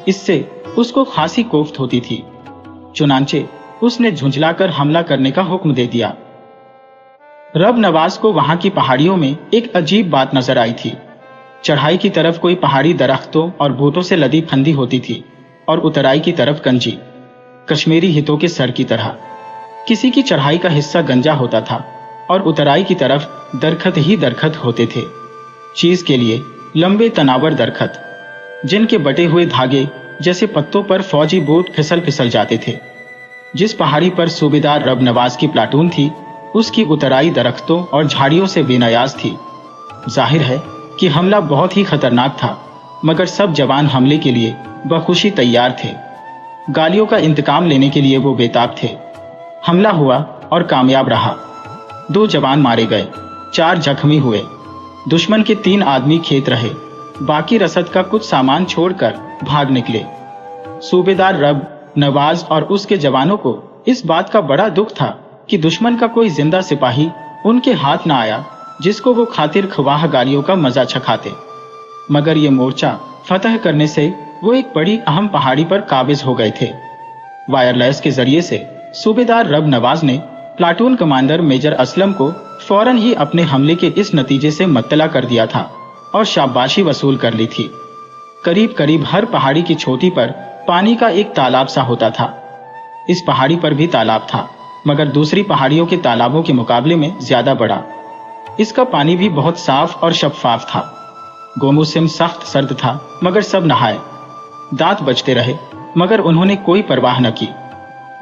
इससे उसको खासी कोफ्त होती थी। चुनांचे उसने झुंझलाकर हमला करने का हुक्म दे दिया। रब नवाज को वहां की पहाड़ियों में एक अजीब बात नजर आई थी। चढ़ाई की तरफ कोई पहाड़ी दरख्तों और बूटों से लदी फंदी होती थी और उतराई की तरफ गंजी, कश्मीरी हितों के सर की तरह। किसी की चढ़ाई का हिस्सा गंजा होता था और उतराई की तरफ दरखत ही दरखत होते थे। चीज के लिए लंबे तनावर दरखत, जिनके बटे हुए धागे जैसे पत्तों पर फौजी बूट फिसल फिसल जाते थे। जिस पहाड़ी पर सूबेदार रब नवाज की प्लाटून थी, उसकी उतराई दरख्तों और झाड़ियों से बेनियाज थी। जाहिर है कि हमला बहुत ही खतरनाक था, मगर सब जवान हमले के लिए बखुशी तैयार थे। गालियों का इंतकाम लेने के लिए वो बेताब थे। हमला हुआ और कामयाब रहा। 2 जवान मारे गए, 4 जख्मी हुए। दुश्मन के 3 आदमी खेत रहे, बाकी रसद का कुछ सामान छोड़कर भाग निकले। सूबेदार रब नवाज और उसके जवानों को इस बात का बड़ा दुख था कि दुश्मन का कोई जिंदा सिपाही उनके हाथ न आया जिसको वो खातिर ख्वाह गालियों का मजा चखाते। मगर ये मोर्चा फतह करने से वो एक बड़ी अहम पहाड़ी पर काबिज हो गए थे। वायरलेस के जरिए से सूबेदार रब नवाज ने प्लाटून कमांडर मेजर असलम को फौरन ही अपने हमले के इस नतीजे से मुत्तला कर दिया था और शाबाशी वसूल कर ली थी। करीब करीब हर पहाड़ी की चोटी पर पानी का एक तालाब सा होता था। इस पहाड़ी पर भी तालाब था, मगर दूसरी पहाड़ियों के तालाबों के मुकाबले में ज्यादा बड़ा। इसका पानी भी बहुत साफ और शफाफ था। गोमुसिम सख्त सर्द था, मगर सब नहाए। दांत बजते रहे, मगर उन्होंने कोई परवाह न की।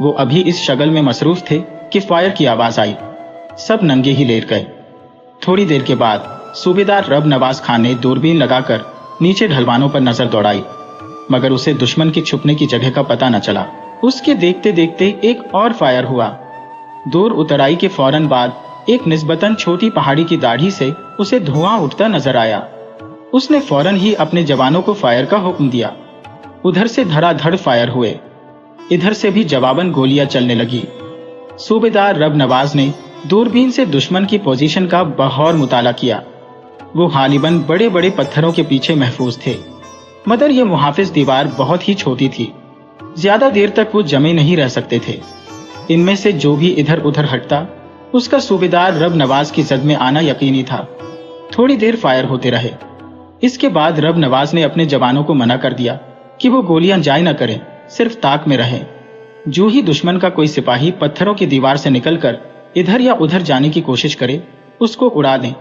वो अभी इस शगल में मसरूफ थे कि फायर की आवाज आई। सब नंगे ही लेट गए। थोड़ी देर के बाद सूबेदार रब नवाज खान ने दूरबीन लगाकर नीचे ढलवानों पर नजर दौड़ाई, मगर उसे दुश्मन के छुपने की जगह का पता न चला। उसके देखते देखते एक और फायर हुआ। दूर उतराई के फौरन बाद एक निस्बतन छोटी पहाड़ी की दाढ़ी से उसे धुआं उठता नजर आया। उसने फौरन ही अपने जवानों को फायर का हुक्म दिया। उधर से धड़ाधड़ फायर हुए, इधर से भी जवाबन गोलियां चलने लगी। सूबेदार रब नवाज ने दूरबीन से दुश्मन की पोजीशन का बगौर मुताला किया। वो गालिबन बड़े बड़े पत्थरों के पीछे महफूज थे, मगर ये मुहाफिज दीवार बहुत ही छोटी थी। ज्यादा देर तक वो जमे नहीं रह सकते थे। इनमें से जो भी इधर उधर हटता, उसका सूबेदार रब नवाज की जद में आना यकीनी था। थोड़ी देर फायर होते रहे। इसके बाद रब नवाज ने अपने जवानों को मना कर दिया कि वो गोलियां जाय न करें, सिर्फ ताक में रहें। जो ही दुश्मन का कोई सिपाही पत्थरों की दीवार से निकलकर इधर या उधर जाने की कोशिश करे, उसको उड़ा दें।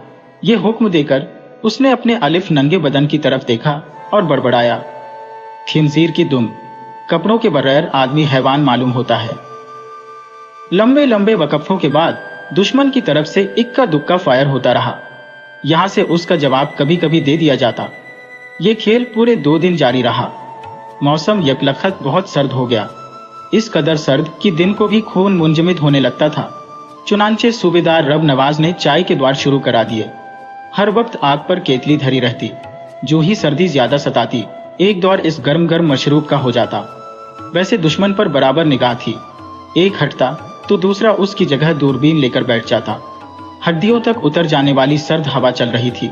ये हुक्म देकर उसने अपने अलिफ नंगे बदन की तरफ देखा और बड़बड़ाया, खिंजीर की दुम, कपड़ों के बगैर आदमी हैवान मालूम होता है। लंबे लंबे वकफों के बाद दुश्मन की तरफ से इक्का दुक्का फायर होता रहा। यहां से उसका जवाब कभी कभी दे दिया जाता। ये खेल पूरे 2 दिन जारी रहा। मौसम यकलखत बहुत सर्द हो गया, इस कदर सर्द कि दिन को भी खून मुंजमद होने लगता था। चुनांचे सूबेदार रब नवाज ने चाय के द्वार शुरू करा दिए। हर वक्त आग पर केतली धरी रहती। जो ही सर्दी ज्यादा सताती, एक दौर इस गर्म गर्म मशरूब का हो जाता। वैसे दुश्मन पर बराबर निगाह थी। एक हटता तो दूसरा उसकी जगह दूरबीन लेकर बैठ जाता। हड्डियों तक उतर जाने वाली सर्द हवा चल रही थी।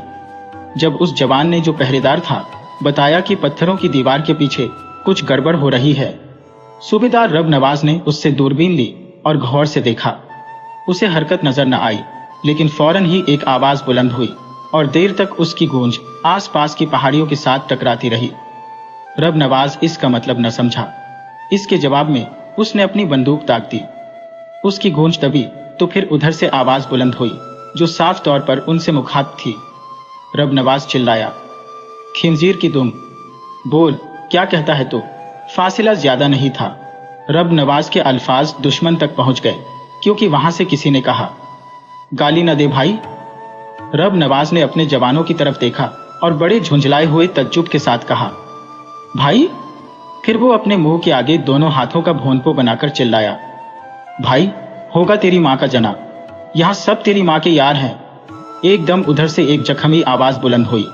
जब उस जवान ने, जो पहरेदार था, बताया कि पत्थरों की दीवार के पीछे कुछ गड़बड़ हो रही है, सूबेदार रब नवाज ने उससे दूरबीन ली और गौर से देखा। उसे हरकत नजर न आई, लेकिन फौरन ही एक आवाज बुलंद हुई और देर तक उसकी गूंज आसपास की पहाड़ियों के साथ टकराती रही। रब नवाज इसका मतलब न समझा। इसके जवाब में उसने अपनी बंदूक ताक दी। उसकी गूंज दबी तो फिर उधर से आवाज बुलंद हुई, जो साफ तौर पर उनसे मुखातिब थी। रब नवाज चिल्लाया, खिंजीर की दुम, बोल, क्या कहता है तू? फासिला ज्यादा नहीं था। रब नवाज के अल्फाज दुश्मन तक पहुंच गए, क्योंकि वहां से किसी ने कहा, गाली न दे भाई। रब नवाज ने अपने जवानों की तरफ देखा और बड़े झुंझलाए हुए तज्जुब के साथ कहा, भाई? फिर वो अपने मुंह के आगे दोनों हाथों का भोंपो बनाकर चिल्लाया, भाई होगा तेरी माँ का जना, यहां सब तेरी माँ के यार हैं। एकदम उधर से एक जख्मी आवाज बुलंद हुई,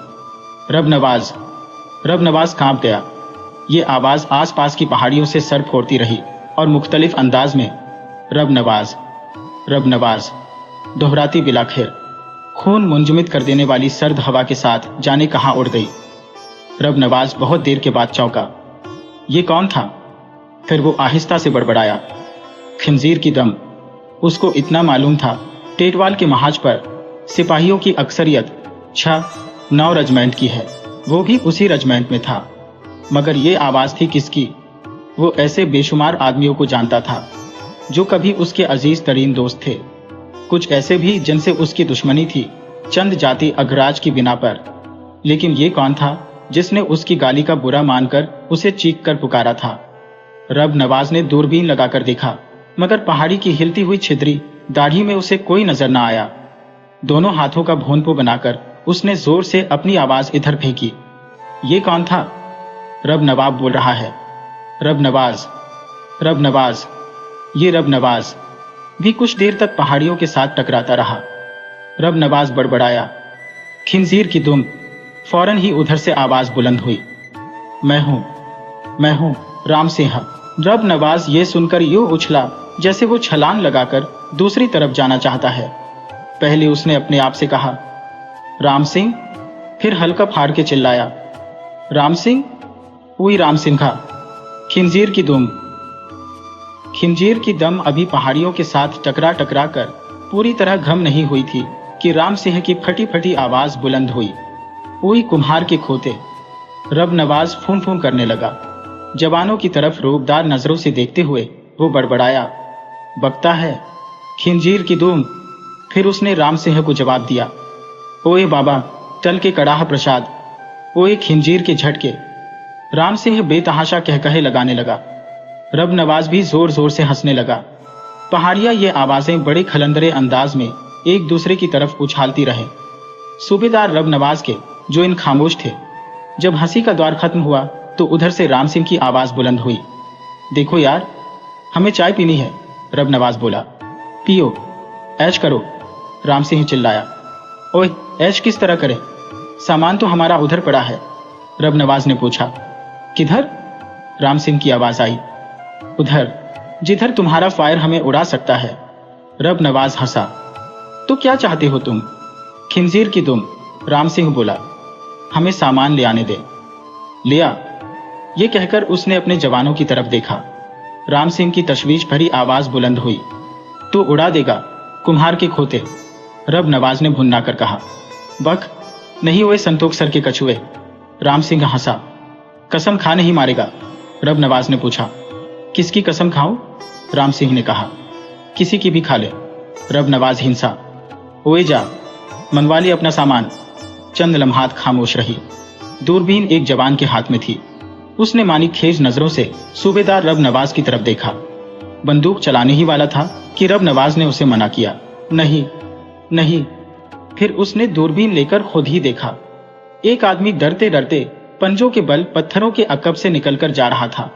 रब नवाज। रब नवाज कांप गया। ये आवाज आसपास की पहाड़ियों से सर फोड़ती रही और मुख्तलिफ अंदाज में रब नवाज, रब नवाज दोहराती बिलाखिर, खून मुंजमद कर देने वाली सर्द हवा के साथ जाने कहां उड़ गई। रब नवाज बहुत देर के बाद चौंका। ये कौन था? फिर वो आहिस्ता से बड़बड़ाया, खिंजीर की दम। उसको इतना मालूम था, टेटवाल के महाज पर सिपाहियों की अक्सरियत 6-9 रेजिमेंट की है। वो भी उसी रेजिमेंट में था। मगर ये आवाज थी किसकी? वो ऐसे बेशुमार आदमियों को जानता था जो कभी उसके अजीज तरीन दोस्त थे, कुछ ऐसे भी जिनसे उसकी दुश्मनी थी चंद जाति अगराज की बिना पर। लेकिन ये कौन था जिसने उसकी गाली का बुरा मानकर उसे चीख कर पुकारा था? रब नवाज ने दूरबीन लगाकर देखा, मगर पहाड़ी की हिलती हुई छिद्री दाढ़ी में उसे कोई नजर न आया। दोनों हाथों का भोंपो बनाकर उसने जोर से अपनी आवाज इधर फेंकी, ये कौन था? रब नवाब बोल रहा है। रब नवाज, रब नवाज, ये रब नवाज भी कुछ देर तक पहाड़ियों के साथ टकराता रहा। रब नवाज बड़बड़ाया, खिंजीर की दुम। फौरन ही उधर से आवाज बुलंद हुई, मैं हूं राम सिंह। रब नवाज ये सुनकर यूं उछला जैसे वो छलांग लगाकर दूसरी तरफ जाना चाहता है। पहले उसने अपने आप से कहा, राम सिंह, फिर हल्का फाड़ के चिल्लाया, राम सिंह, वही राम सिंह, खिंजीर की दुम। खिंजीर की दम अभी पहाड़ियों के साथ टकरा टकरा कर पूरी तरह घम नहीं हुई थी कि राम सिंह की फटी फटी आवाज बुलंद हुई, वही कुम्हार के खोते। रब नवाज फूं फूं करने लगा। जवानों की तरफ रोबदार नजरों से देखते हुए वो बड़बड़ाया, बकता है, खिंजीर की दुम। फिर उसने राम सिंह को जवाब दिया, ओए बाबा, टल के कड़ाह प्रसाद, ओए खिंजीर के झटके। राम सिंह बेतहाशा कहकहे लगाने लगा। रब नवाज भी जोर जोर से हंसने लगा। पहाड़िया ये आवाजें बड़े खलंदरे अंदाज में एक दूसरे की तरफ उछालती रहे। सूबेदार रब नवाज के जो इन खामोश थे। जब हंसी का दौर खत्म हुआ तो उधर से राम सिंह की आवाज बुलंद हुई, देखो यार, हमें चाय पीनी है। रब नवाज बोला, पियो, ऐश करो। राम सिंह चिल्लाया, ओए, ऐश किस तरह करे? सामान तो हमारा उधर पड़ा है। रब नवाज ने पूछा, किधर? राम सिंह की आवाज आई, उधर, जिधर तुम्हारा फायर हमें उड़ा सकता है। रब नवाज हंसा, तो क्या चाहते हो तुम? खिंजीर की दुम। राम सिंह बोला, हमें सामान ले आने दे। लिया। ये कहकर उसने अपने जवानों की तरफ देखा। राम सिंह की तशवीश भरी आवाज बुलंद हुई, तू उड़ा देगा कुम्हार के खोते। रब नवाज ने भुन्ना कर कहा, बक, नहीं हुए संतोख सर के कछुए। राम सिंह हंसा, कसम खा नहीं मारेगा? रब नवाज ने पूछा, किसकी कसम खाऊं? राम सिंह ने कहा, किसी की भी खा ले। रब नवाज हिंसा, ओए जा, मंगवा ले अपना सामान। चंद लम्हात खामोश रही। दूरबीन एक जवान के हाथ में थी। उसने मानी खेज नजरों से सूबेदार रब नवाज की तरफ देखा। बंदूक चलाने ही वाला था कि रब नवाज ने उसे मना किया, नहीं नहीं। फिर उसने दूरबीन लेकर खुद ही देखा। एक आदमी डरते डरते पंजों के बल पत्थरों के अकब से निकलकर जा रहा था।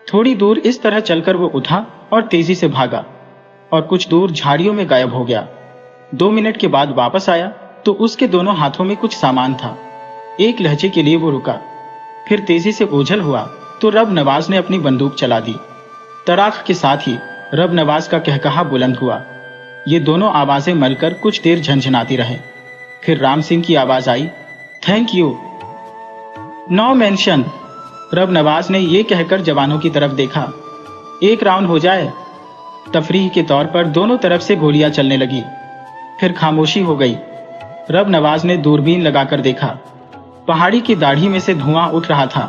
थोड़ी दूर इस तरह चलकर वो उठा और तेजी से भागा और कुछ दूर झाड़ियों में गायब हो गया। 2 मिनट के बाद वापस आया तो उसके दोनों हाथों में कुछ सामान था। एक लहजे के लिए वो रुका, फिर तेजी से ओझल हुआ तो रब नवाज ने अपनी बंदूक चला दी। तड़ाक के साथ ही रब नवाज का कहकहा बुलंद हुआ। ये दोनों आवाजें मलकर कुछ देर झंझनाती रहे। फिर राम सिंह की आवाज आई, थैंक यू, नो मेंशन। रब नवाज ने यह कहकर जवानों की तरफ देखा, एक राउंड हो जाए। तफरीह के तौर पर दोनों तरफ से गोलियां चलने लगी। फिर खामोशी हो गई। रब नवाज ने दूरबीन लगाकर देखा। पहाड़ी की दाढ़ी में से धुआं उठ रहा था।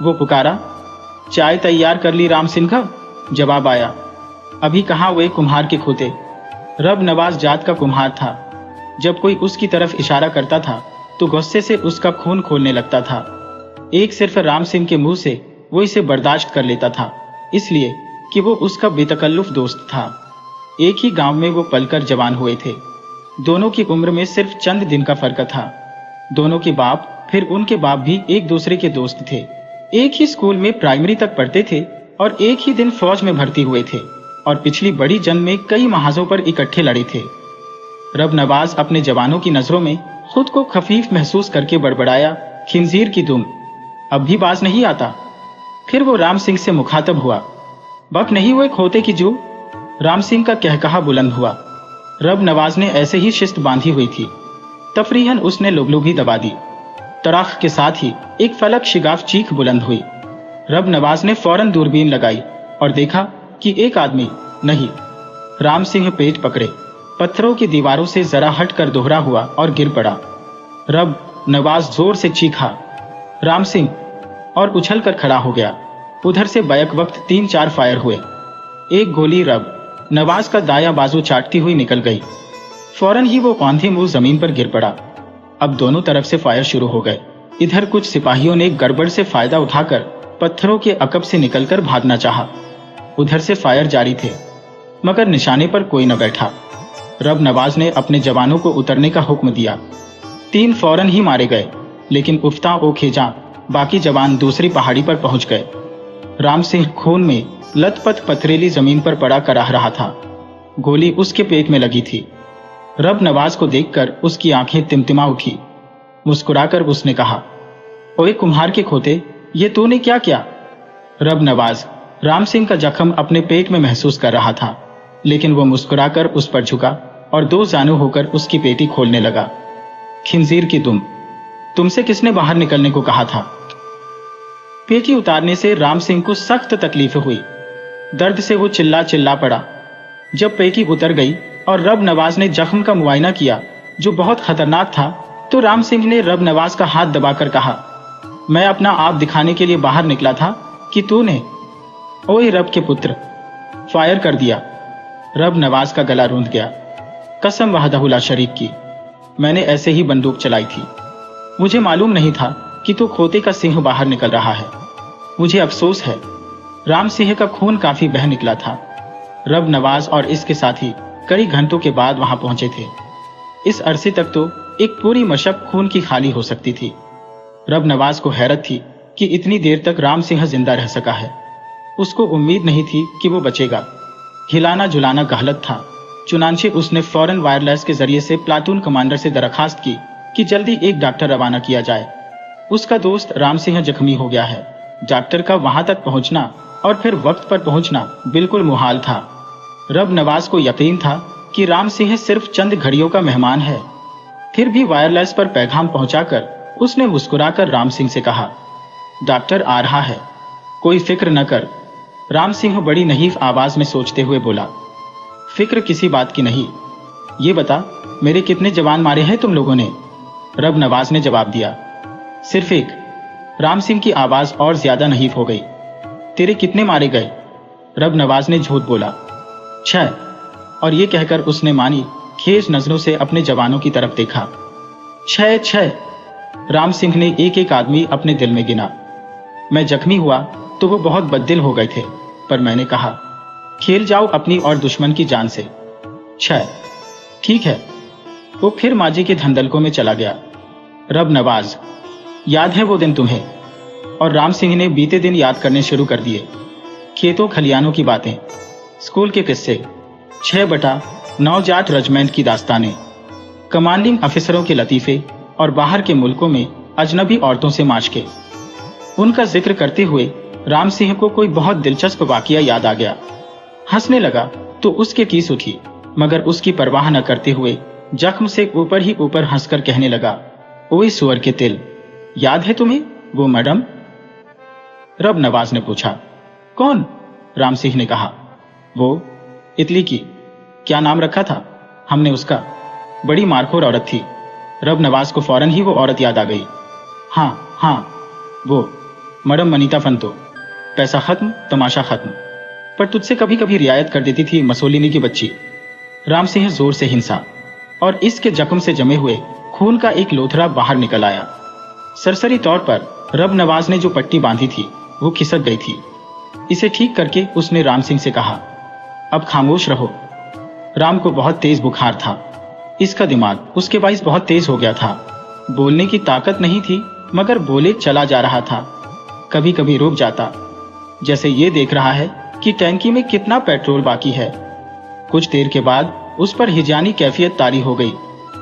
वो पुकारा, चाय तैयार कर ली राम सिंह का? जवाब आया, अभी कहाँ हुए कुम्हार के खोते। रब नवाज जात का कुम्हार था। जब कोई उसकी तरफ इशारा करता था तो गुस्से से उसका खून खोलने लगता था। एक सिर्फ राम सिंह के मुंह से वो इसे बर्दाश्त कर लेता था, इसलिए कि वो उसका बेतकल्लुफ दोस्त था। एक ही गांव में वो पलकर जवान हुए थे। दोनों की उम्र में सिर्फ चंद दिन का फर्क था। दोनों के बाप फिर उनके बाप भी एक दूसरे के दोस्त थे। एक ही स्कूल में प्राइमरी तक पढ़ते थे और एक ही दिन फौज में भर्ती हुए थे और पिछली बड़ी जंग में कई महाजों पर इकट्ठे लड़े थे। रब नवाज अपने जवानों की नजरों में खुद को खफीफ महसूस करके बड़बड़ाया, खिंजीर की दुम, अब भी बाज नहीं आता। फिर वो राम सिंह से मुखातब हुआ, बक नहीं हुए खोते की जू। राम सिंह का कहकहा बुलंद हुआ। रब नवाज ने ऐसे ही शिस्त बांधी हुई थी। तफरीहन उसने लुगलुगी दबा दी। तड़ाक के साथ ही एक फलक शिगाफ चीख बुलंद हुई। रब नवाज ने फौरन दूरबीन लगाई और देखा कि एक आदमी नहीं, राम सिंह पेट पकड़े पत्थरों की दीवारों से जरा हटकर दोहरा हुआ और गिर पड़ा। रब नवाज जोर से चीखा, राम सिंह, और उछलकर खड़ा हो गया। उधर से बैक वक्त 3-4 फायर हुए। एक गोली रब नवाज का दायां बाजू चाटती हुई निकल गई। फौरन ही वो औंधे मुंह जमीन पर गिर पड़ा। अब दोनों तरफ से फायर शुरू हो गए। इधर कुछ सिपाहियों ने गड़बड़ से फायदा उठाकर पत्थरों के अकब से निकलकर भागना चाहा। उधर से फायर जारी थे, मगर निशाने पर कोई न बैठा। रब नवाज ने अपने जवानों को उतरने का हुक्म दिया। 3 फौरन ही मारे गए, लेकिन उफ्ता ओ खेजा बाकी जवान दूसरी पहाड़ी पर पहुंच गए। राम सिंह खून में लथपथ पथरीली जमीन पर पड़ा कराह रहा था। गोली उसके पेट में लगी थी। रब नवाज को देखकर उसकी आंखें तिमतिमा उठी। मुस्कुराकर उसने कहा, ओए कुम्हार के खोते, ये तूने क्या किया? रब नवाज राम सिंह का जख्म अपने पेट में महसूस कर रहा था, लेकिन वो मुस्कुराकर उस पर झुका और दो जानू होकर उसकी पेटी खोलने लगा। खिंजीर की तुमसे किसने बाहर निकलने को कहा था? पेटी उतारने से राम सिंह को सख्त तकलीफ हुई। दर्द से वो चिल्ला चिल्ला पड़ा। जब पेटी उतर गई और रब नवाज ने जख्म का मुआयना किया, जो बहुत खतरनाक था, तो राम सिंह ने रब नवाज का हाथ दबाकर कहा, मैं अपना आप दिखाने के लिए बाहर निकला था कि तूने, ओए रब के पुत्र, फायर कर दिया। रब नवाज का गला रूंध गया। कसम वहदहुल्ला शरीक की, मैंने ऐसे ही बंदूक चलाई थी। मुझे मालूम नहीं था कि तू खोते का सिंह बाहर निकल रहा है। मुझे अफसोस है। राम सिंह का खून काफी बह निकला था। रब नवाज और इसके साथी कई घंटों के बाद वहां पहुंचे थे। इस अरसे तक तो एक पूरी मशक खून की खाली हो सकती थी। रब नवाज को हैरत थी कि इतनी देर तक राम सिंह जिंदा रह सका है। उसको उम्मीद नहीं थी कि वो बचेगा। हिलाना झुलाना गहलत था। चुनांचे उसने फौरन वायरलेस के जरिए से प्लाटून कमांडर से दरखास्त की कि जल्दी एक डॉक्टर रवाना किया जाए। उसका दोस्त राम सिंह जख्मी हो गया है। डॉक्टर का वहां तक पहुंचना और फिर वक्त पर पहुंचना बिल्कुल मुहाल था। रब नवाज को यकीन था कि राम सिंह सिर्फ चंद घड़ियों का मेहमान है। फिर भी वायरलेस पर पैगाम पहुंचाकर उसने मुस्कुराकर राम सिंह से कहा, डॉक्टर आ रहा है, कोई फिक्र न कर। राम सिंह बड़ी नहीफ आवाज में सोचते हुए बोला, फिक्र किसी बात की नहीं। ये बता, मेरे कितने जवान मारे हैं तुम लोगों ने? रब नवाज ने जवाब दिया, सिर्फ एक। राम सिंह की आवाज और ज्यादा नहीफ हो गई। तेरे कितने मारे गए? रब नवाज ने झूठ बोला, 6। और ये कहकर उसने मानी खेज नजरों से अपने जवानों की तरफ देखा। 6। राम सिंह ने एक एक आदमी अपने दिल में गिना। मैं जख्मी हुआ तो वो बहुत बददिल हो गए थे, पर मैंने कहा, खेल जाओ अपनी और दुश्मन की जान से। 6। ठीक है। वो फिर माजी के धंधलकों में चला गया। रब नवाज, याद है वो दिन तुम्हें? और राम सिंह ने बीते दिन याद करने शुरू कर दिए। खेतों खलियानों की बातें, स्कूल के किस्से, 6/9 जाट रेजिमेंट की दास्तानें, कमांडिंग अफसरों के लतीफे और बाहर के मुल्कों में अजनबी औरतों से माशके। उनका जिक्र करते हुए राम सिंह को कोई बहुत दिलचस्प वाकया याद आ गया। हंसने लगा तो उसके टीस उठी, मगर उसकी परवाह न करते हुए जख्म से ऊपर ही ऊपर हंसकर कहने लगा, ओए सुअर के तिल, याद है तुम्हें वो मैडम? रब नवाज ने पूछा, कौन? राम सिंह ने कहा, वो इटली की। क्या नाम रखा था हमने उसका? बड़ी मारखोर औरत थी। रब नवाज को फौरन ही वो औरत याद आ गई। हाँ, वो मैडम मनीता फंतो। पैसा खत्म, तमाशा खत्म। पर तुझसे कभी कभी रियायत कर देती थी मसोलिनी की बच्ची। राम सिंह जोर से हिंसा और इसके जख्म से जमे हुए खून का एक लोथड़ा बाहर निकल आया। सरसरी तौर पर रब नवाज ने जो पट्टी बांधी थी वो खिसक गई थी। इसे ठीक करके उसने राम सिंह से कहा, अब खामोश रहो। राम को बहुत तेज बुखार था। इसका दिमाग उसके बाइस बहुत तेज हो गया था। बोलने की ताकत नहीं थी, मगर बोले चला जा रहा था। कभी कभी रुक जाता, जैसे ये देख रहा है कि टैंकी में कितना पेट्रोल बाकी है। कुछ देर के बाद उस पर हिजानी कैफियत तारी हो गई,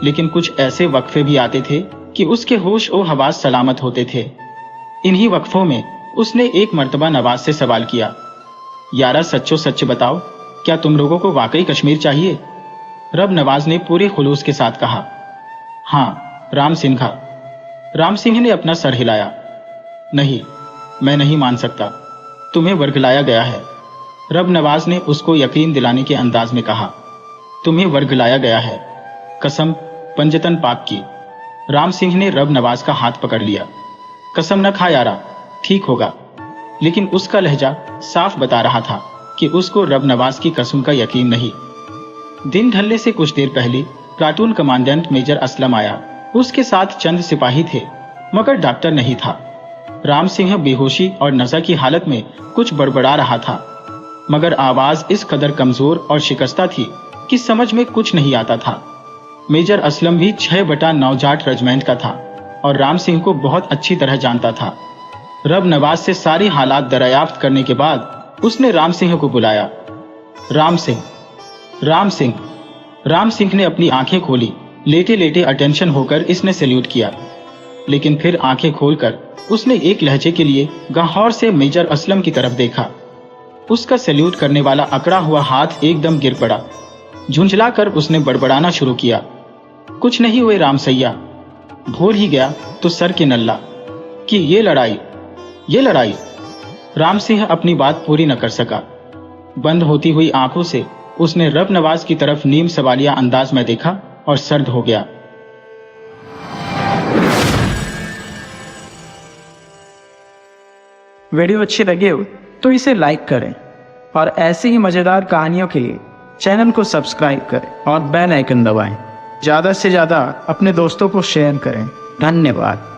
लेकिन कुछ ऐसे वक्फे भी आते थे कि उसके होश और हवास सलामत होते थे। इन्हीं वक्फों में उसने एक मर्तबा नवाज से सवाल किया, यारा सच्चो सच बताओ, क्या तुम लोगों को वाकई कश्मीर चाहिए? रब नवाज ने पूरे खुलूस के साथ कहा, हाँ राम सिंह। राम सिंह ने अपना सर हिलाया, नहीं, मैं नहीं मान सकता, तुम्हें वर्गलाया गया है। रब नवाज ने उसको यकीन दिलाने के अंदाज में कहा, तुम्हें वर्गलाया गया है, कसम पंजतन पाक की। राम सिंह ने रब नवाज का हाथ पकड़ लिया। कसम न खा यारा, ठीक होगा। लेकिन उसका लहजा साफ बता रहा था कि उसको रब नवाज की कसम का यकीन नहीं। दिन ढलने से कुछ देर पहले प्लाटून कमांडेंट मेजर असलम आया। उसके साथ चंद सिपाही थे, मगर डॉक्टर नहीं था। राम सिंह बेहोशी और नशा की हालत में कुछ बड़बड़ा रहा था, मगर आवाज इस कदर कमजोर और शिकस्ता थी कि समझ में कुछ नहीं आता था। मेजर असलम भी 6/9 जाट रेजिमेंट का था और राम सिंह को बहुत अच्छी तरह जानता था। रब नवाज से सारी हालात दरियाफ्त करने के बाद उसने राम सिंह को बुलाया। राम सिंह, राम सिंह। राम सिंह ने अपनी आंखें खोली। लेटे लेटे अटेंशन होकर इसने सैल्यूट किया, लेकिन फिर आंखें खोलकर उसने एक लहजे के लिए गौर से मेजर असलम की तरफ देखा। उसका सैल्यूट करने वाला अकड़ा हुआ हाथ एकदम गिर पड़ा। झुंझलाकर उसने बड़बड़ाना शुरू किया, कुछ नहीं हुए राम सैया, भूल ही गया तो सर के नल्ला कि ये लड़ाई। राम सिंह अपनी बात पूरी न कर सका। बंद होती हुई आंखों से उसने रब नवाज की तरफ नीम सवालिया अंदाज में देखा और सर्द हो गया। वीडियो अच्छी लगे हो तो इसे लाइक करें और ऐसी ही मजेदार कहानियों के लिए चैनल को सब्सक्राइब करें और बेल आइकन दबाएं। ज़्यादा से ज़्यादा अपने दोस्तों को शेयर करें। धन्यवाद।